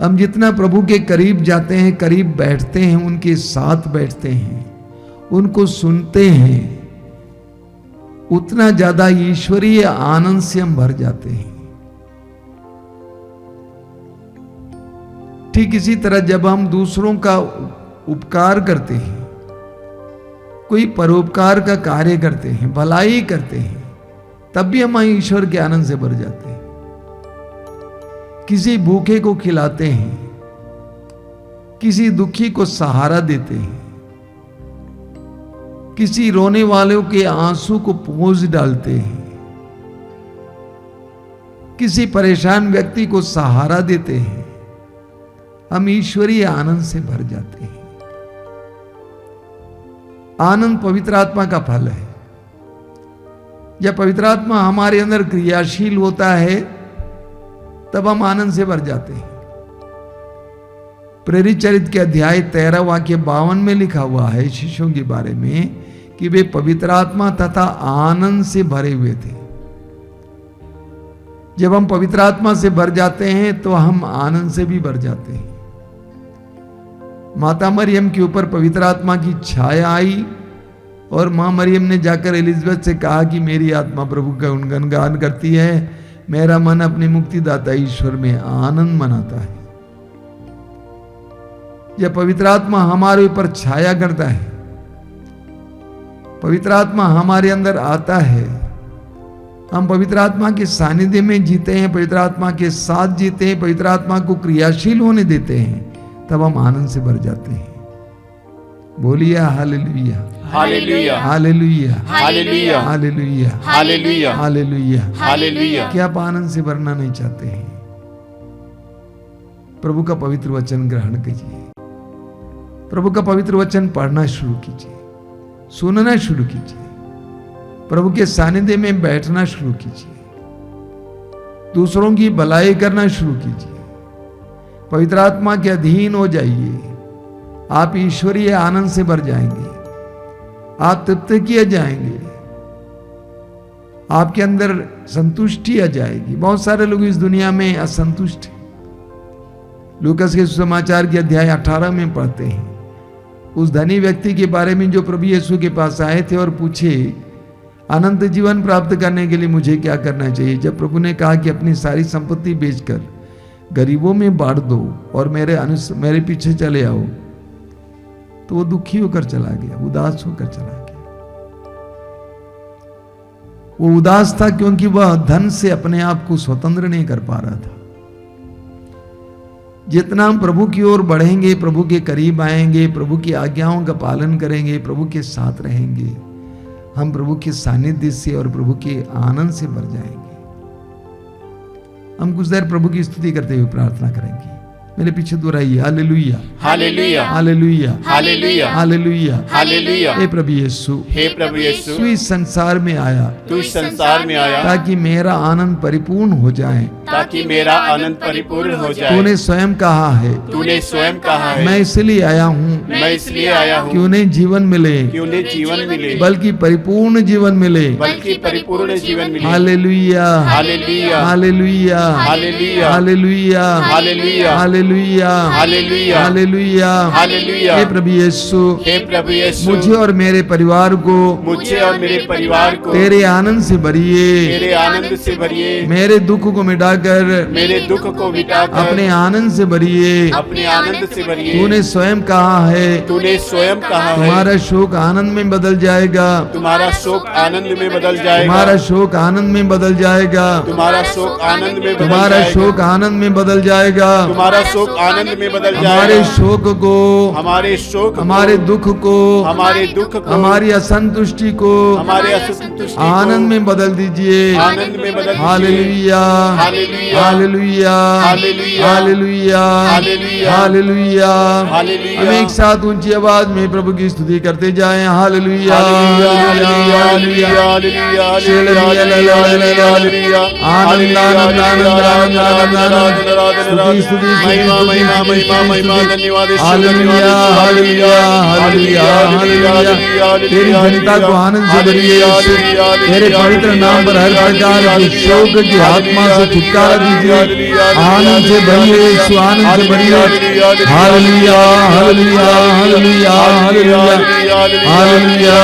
हम जितना प्रभु के करीब जाते हैं, करीब बैठते हैं, उनके साथ बैठते हैं, उनको सुनते हैं, उतना ज्यादा ईश्वरीय आनंद से हम भर जाते हैं। ठीक इसी तरह जब हम दूसरों का उपकार करते हैं, कोई परोपकार का कार्य करते हैं, भलाई करते हैं, तब भी हम ईश्वर के आनंद से भर जाते हैं। किसी भूखे को खिलाते हैं, किसी दुखी को सहारा देते हैं, किसी रोने वालों के आंसू को पोंछ डालते हैं, किसी परेशान व्यक्ति को सहारा देते हैं, हम ईश्वरीय आनंद से भर जाते हैं। आनंद पवित्र आत्मा का फल है। जब पवित्र आत्मा हमारे अंदर क्रियाशील होता है तब हम आनंद से भर जाते हैं। प्रेरित चरित्र के अध्याय 13 वाक्य 52 में लिखा हुआ है शिष्यों के बारे में कि वे पवित्र आत्मा तथा आनंद से भरे हुए थे। जब हम पवित्र आत्मा से भर जाते हैं तो हम आनंद से भी भर जाते हैं। माता मरियम के ऊपर पवित्र आत्मा की छाया आई और मां मरियम ने जाकर एलिजाबेथ से कहा कि मेरी आत्मा प्रभु का गुणगान करती है, मेरा मन अपने मुक्तिदाता ईश्वर में आनंद मनाता है। जब पवित्र आत्मा हमारे ऊपर छाया करता है, पवित्र आत्मा हमारे अंदर आता है, हम पवित्र आत्मा के सानिध्य में जीते हैं, पवित्र आत्मा के साथ जीते हैं, पवित्र आत्मा को क्रियाशील होने देते हैं, तब हम आनंद से भर जाते हैं। बोलिए हालेलुया, हालेलुया, हालेलुया, हालेलुया, हालेलुया, हालेलुया, हालेलुया। हालेलुया। क्या आप आनंद से भरना नहीं चाहते हैं? प्रभु का पवित्र वचन ग्रहण कीजिए, प्रभु का पवित्र वचन पढ़ना शुरू कीजिए, सुनना शुरू कीजिए, प्रभु के सानिध्य में बैठना शुरू कीजिए, दूसरों की भलाई करना शुरू कीजिए, पवित्र आत्मा के अधीन हो जाइए। आप ईश्वरीय आनंद से भर जाएंगे, आप तृप्त किए जाएंगे, आपके अंदर संतुष्टि आ जाएगी। बहुत सारे लोग इस दुनिया में असंतुष्ट हैं। लूकास के सुसमाचार के अध्याय 18 में पढ़ते हैं उस धनी व्यक्ति के बारे में जो प्रभु यीशु के पास आए थे और पूछे, अनंत जीवन प्राप्त करने के लिए मुझे क्या करना चाहिए? जब प्रभु ने कहा कि अपनी सारी संपत्ति बेचकर गरीबों में बांट दो और मेरे पीछे चले आओ, तो वो दुखी होकर चला गया, उदास होकर चला गया। वो उदास था क्योंकि वह धन से अपने आप को स्वतंत्र नहीं कर पा रहा था। जितना हम प्रभु की ओर बढ़ेंगे, प्रभु के करीब आएंगे, प्रभु की आज्ञाओं का पालन करेंगे, प्रभु के साथ रहेंगे, हम प्रभु के सानिध्य से और प्रभु के आनंद से भर जाएंगे। हम कुछ देर प्रभु की स्तुति करते हुए प्रार्थना करेंगे। मेरे पीछे दोहराइए, हालेलुया, हालेलुया, हालेलुया, हालेलुया, हालेलुया, हालेलुया। हे प्रभु यीशु, हे प्रभु यीशु, तू इस संसार में आया तू इस संसार में आया ताकि मेरा आनंद परिपूर्ण हो जाए। ताकि मेरा आनंद परिपूर्ण हो जाए। तूने स्वयं कहा है, तूने स्वयं कहा है, मैं इसलिए आया हूँ मैं इसलिए आया हूँ कि उन्हें जीवन मिले, कि उन्हें जीवन मिले, बल्कि परिपूर्ण जीवन मिले। बल्कि परिपूर्ण जीवन मिले। हालेलुया, हालेलुया, हालेलुया, हालेलुया, हालेलुया, हालेलुया, हालेलुया, हालेलुया, हालेलुया, हालेलुया। हे प्रभु यीशु, हे प्रभु यीशु, मुझे और मेरे परिवार को मुझे और मेरे परिवार को तेरे आनंद से भरिए, तेरे आनंद से भरिए, मेरे दुख को मिटाकर मेरे दुख को मिटाकर अपने आनंद से भरिए। अपने आनंद से भरिए। तूने स्वयं कहा है, तूने स्वयं कहा है, तुम्हारा शोक आनंद में बदल जाएगा, तुम्हारा शोक आनंद में बदल जाएगा, तुम्हारा शोक आनंद में बदल जाएगा, तुम्हारा शोक आनंद में बदल तुम्हारा जाएगा, शोक आनंद में बदल जाएगा। तुम्हारा शोक आनंद में बदल हमारे जाएगा। शोक को, हमारे शोक को, हमारे दुख को, हमारे दुख को, हमारी असंतुष्टि को हमारे असंतुष्टि को आनंद में बदल दीजिए। आनंद में बदल दीजिए। हालेलुया, हालेलुया, हालेलुया, हालेलुया, हालेलुया, हालेलुया, हालेलुया। हालेलुया। हम एक साथ ऊंची आवाज में प्रभु की स्तुति करते जाएं। हालेलुया, हालेलुया, हालेलुया, हालेलुया, हालेलुया, हालेलुया, हालेलुया, आनंद, आनंद, आनंद, आनंद, आनंद, आनंद। स्तुति, स्तुति, महिमा, महिमा, महिमा, महिमा, धन्यवाद यीशु, हालेलुया, हालेलुया, हालेलुया, हालेलुया। तेरी जनता को आनंद से भरिए यीशु। तेरे पवित्र नाम पर हर प्रकार की शोक की आत्मा से छुटकारा दीजिए। आनंद से भरिए यीशु, आनंद से भरिए। हालेलुया, हालेलुया, हालेलुया, हालेलुया, हालेलुया,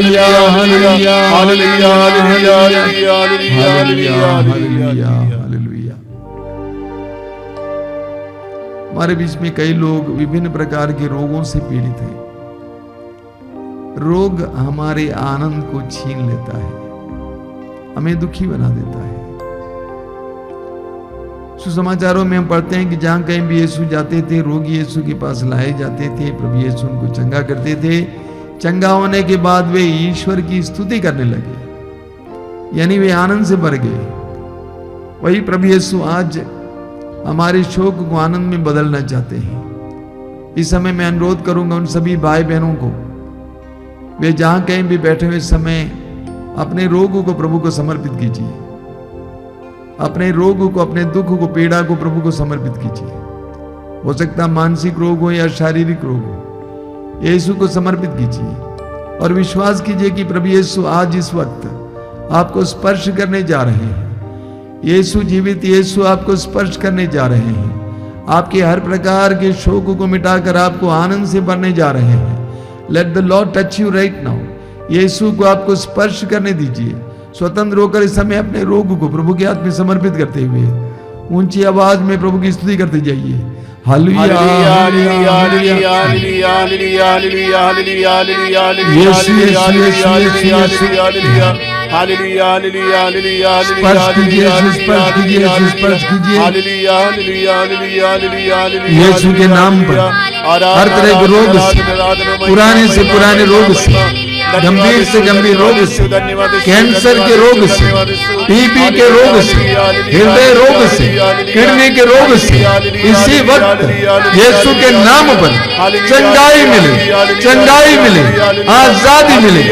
हालेलुया, हालेलुया, हालेलुया, हालेलुया, हालेलुया। हमारे बीच में कई लोग विभिन्न प्रकार के रोगों से पीड़ित हैं। रोग हमारे आनंद को छीन लेता है, हमें दुखी बना देता है। सुसमाचारों में हम पढ़ते हैं कि जहां कहीं भी यीशु जाते थे, रोगी यीशु के पास लाए जाते थे, प्रभु यीशु उनको चंगा करते थे। चंगा होने के बाद वे ईश्वर की स्तुति करने लगे, यानी वे आनंद से भर गए। वही प्रभु यीशु आज हमारे शोक को आनंद में बदलना चाहते हैं। इस समय मैं अनुरोध करूंगा उन सभी भाई बहनों को, वे जहां कहीं भी बैठे हुए समय अपने रोगों को प्रभु को समर्पित कीजिए। अपने रोग को, अपने दुख को, पीड़ा को प्रभु को समर्पित कीजिए। हो सकता है मानसिक रोग हो या शारीरिक रोग हो, यीशु को समर्पित कीजिए और विश्वास कीजिए कि प्रभु यीशु आज इस वक्त आपको स्पर्श करने जा रहे हैं। यीशु जीवित यीशु आपको स्पर्श करने जा रहे हैं। आपके हर प्रकार के शोक को मिटाकर आपको आनंद से भरने जा रहे हैं। Let the Lord touch you right now. Yeshu को आपको स्पर्श करने दीजिए, स्वतंत्र होकर इस समय अपने रोग को प्रभु के हाथ में समर्पित करते हुए ऊंची आवाज में प्रभु की स्तुति करते जाइए। हालेलुया हालेलुया हालेलुया हालेलुया हालेलुया हालेलुया हालेलुया यीशु यीशु यीशु यीशु यीशु हालेलुया हालेलुया हालेलुया हालेलुया स्पर्श कीजिए यीशु स्पर्श कीजिए यीशु स्पर्श कीजिए हालेलुया हालेलुया हालेलुया हालेलुया हालेलुया यीशु के नाम पर हर तरह के रोग से, पुराने से पुराने रोग से, गंभीर से गंभीर रोग से, कैंसर के रोग से, टीबी के रोग से, हृदय रोग से, किडनी के रोग से इसी वक्त यीशु के नाम पर चंगाई मिले, चंगाई मिले, आजादी मिले।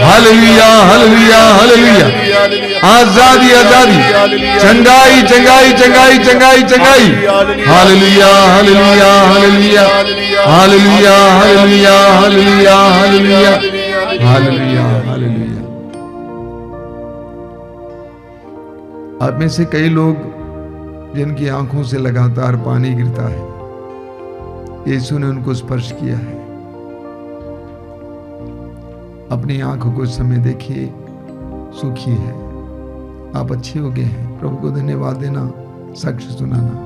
हालेलुया हालेलुया हालेलुया आजादी आजादी चंगाई चंगाई चंगाई चंगाई चंगाई। हालेलुया हालेलुया हालेलुया हालेलुया हालेलुया हालेलुया हालेलुया हालेलुया हालेलुया। आप में से कई लोग जिनकी आंखों से लगातार पानी गिरता है, यीशु ने उनको स्पर्श किया है। अपनी आंखों को इस समय देखिए, सूखी है, आप अच्छे हो गए हैं। प्रभु को धन्यवाद देना, साक्ष्य सुनाना।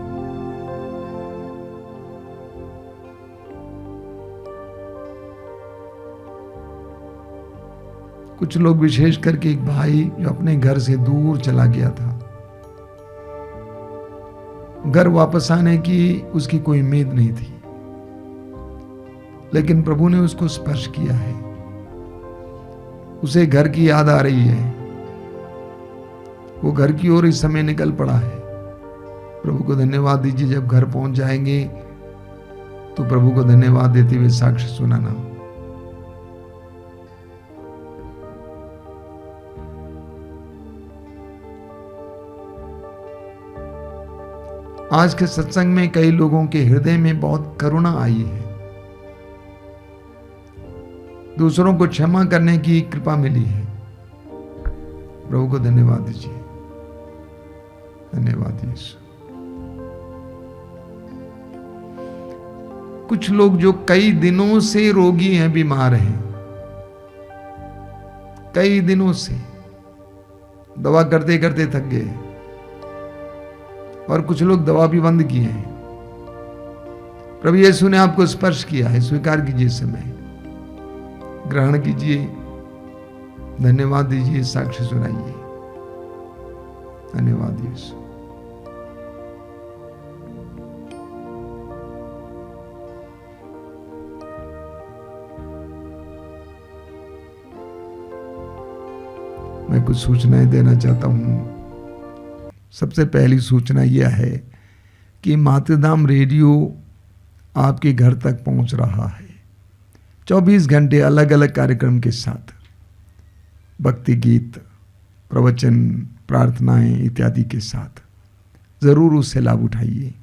कुछ लोग, विशेष करके एक भाई जो अपने घर से दूर चला गया था, घर वापस आने की उसकी कोई उम्मीद नहीं थी, लेकिन प्रभु ने उसको स्पर्श किया है। उसे घर की याद आ रही है, वो घर की ओर इस समय निकल पड़ा है। प्रभु को धन्यवाद दीजिए। जब घर पहुंच जाएंगे तो प्रभु को धन्यवाद देते हुए साक्ष्य सुनाना। आज के सत्संग में कई लोगों के हृदय में बहुत करुणा आई है, दूसरों को क्षमा करने की कृपा मिली है। प्रभु को धन्यवाद दीजिए। धन्यवाद यीशु। कुछ लोग जो कई दिनों से रोगी हैं, बीमार हैं, कई दिनों से दवा करते करते थक गए, और कुछ लोग दवा भी बंद किए हैं। प्रभु यीशु ने आपको स्पर्श किया है, स्वीकार कीजिए, समय ग्रहण कीजिए, धन्यवाद दीजिए, साक्ष्य सुनाइए। धन्यवाद यीशु। मैं कुछ सूचनाएं देना चाहता हूं। सबसे पहली सूचना यह है कि मातृधाम रेडियो आपके घर तक पहुंच रहा है, 24 घंटे अलग अलग कार्यक्रम के साथ, भक्ति गीत, प्रवचन, प्रार्थनाएं इत्यादि के साथ। ज़रूर उससे लाभ उठाइए।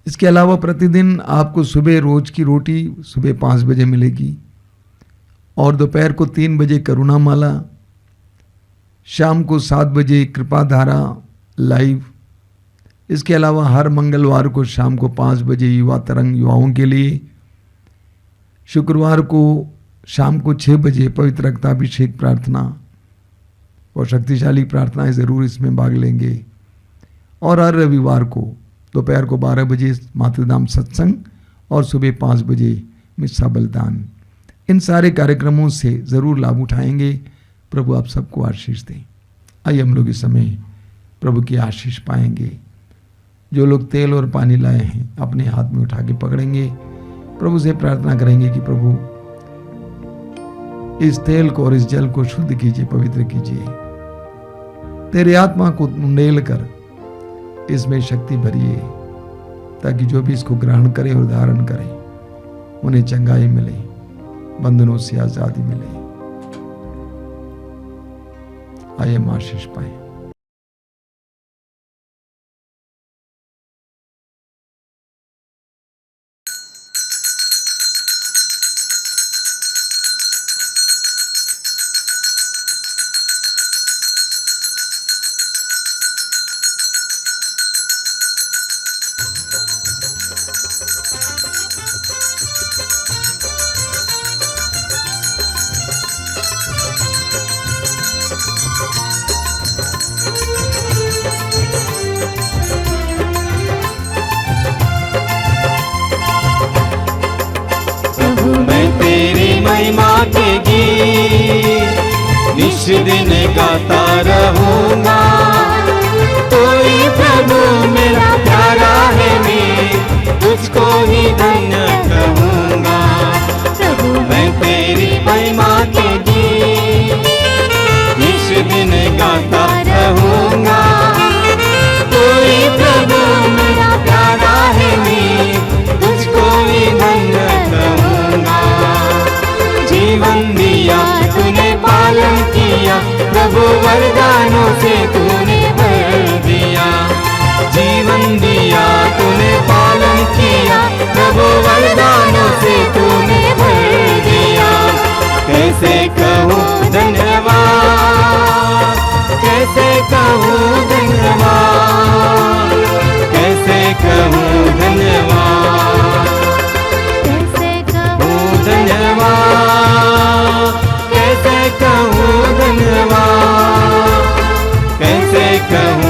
इसके अलावा प्रतिदिन आपको सुबह रोज की रोटी सुबह 5 बजे मिलेगी, और दोपहर को 3 बजे करुणा माला, शाम को 7 बजे कृपा धारा लाइव। इसके अलावा हर मंगलवार को शाम को 5 बजे युवा तरंग युवाओं के लिए, शुक्रवार को शाम को 6 बजे पवित्र रक्ताभिषेक प्रार्थना और शक्तिशाली प्रार्थनाएं ज़रूर इसमें भाग लेंगे, और हर रविवार को दोपहर को 12 बजे मातृधाम सत्संग और सुबह 5 बजे मिस्सा बलिदान। इन सारे कार्यक्रमों से ज़रूर लाभ उठाएंगे। प्रभु आप सबको आशीष दें। आइए हम लोग इस समय प्रभु की आशीष पाएंगे। जो लोग तेल और पानी लाए हैं अपने हाथ में उठा के पकड़ेंगे, प्रभु से प्रार्थना करेंगे कि प्रभु इस तेल को और इस जल को शुद्ध कीजिए, पवित्र कीजिए। तेरे आत्मा को उंडेल कर इसमें शक्ति भरिए, ताकि जो भी इसको ग्रहण करे और धारण करे उन्हें चंगाई मिले, बंधनों से आजादी मिले। आइए हम आशीष पाएं। दिन गाता रहूंगा। तू ही प्रभु मेरा प्यारा है, मैं तुझको ही धन्य कहूंगा। प्रभु मैं तेरी महिमा के गीत इस दिन गाता रहूंगा। तू ही प्रभु मेरा प्यारा है, मैं तुझको ही धन्य कहूंगा। जीवन दिया तूने पालन किया, प्रभु वरदानों से तूने भर दिया। जीवन दिया तूने पालन किया, प्रभु वरदानों से तूने भर दिया। कैसे कहूँ धन्यवाद, कैसे कहूँ धन्यवाद, कैसे कहूँ धन्यवाद, कैसे कहूँ धन्यवाद, कैसे कहूँ धन्यवाद, कैसे कहूँ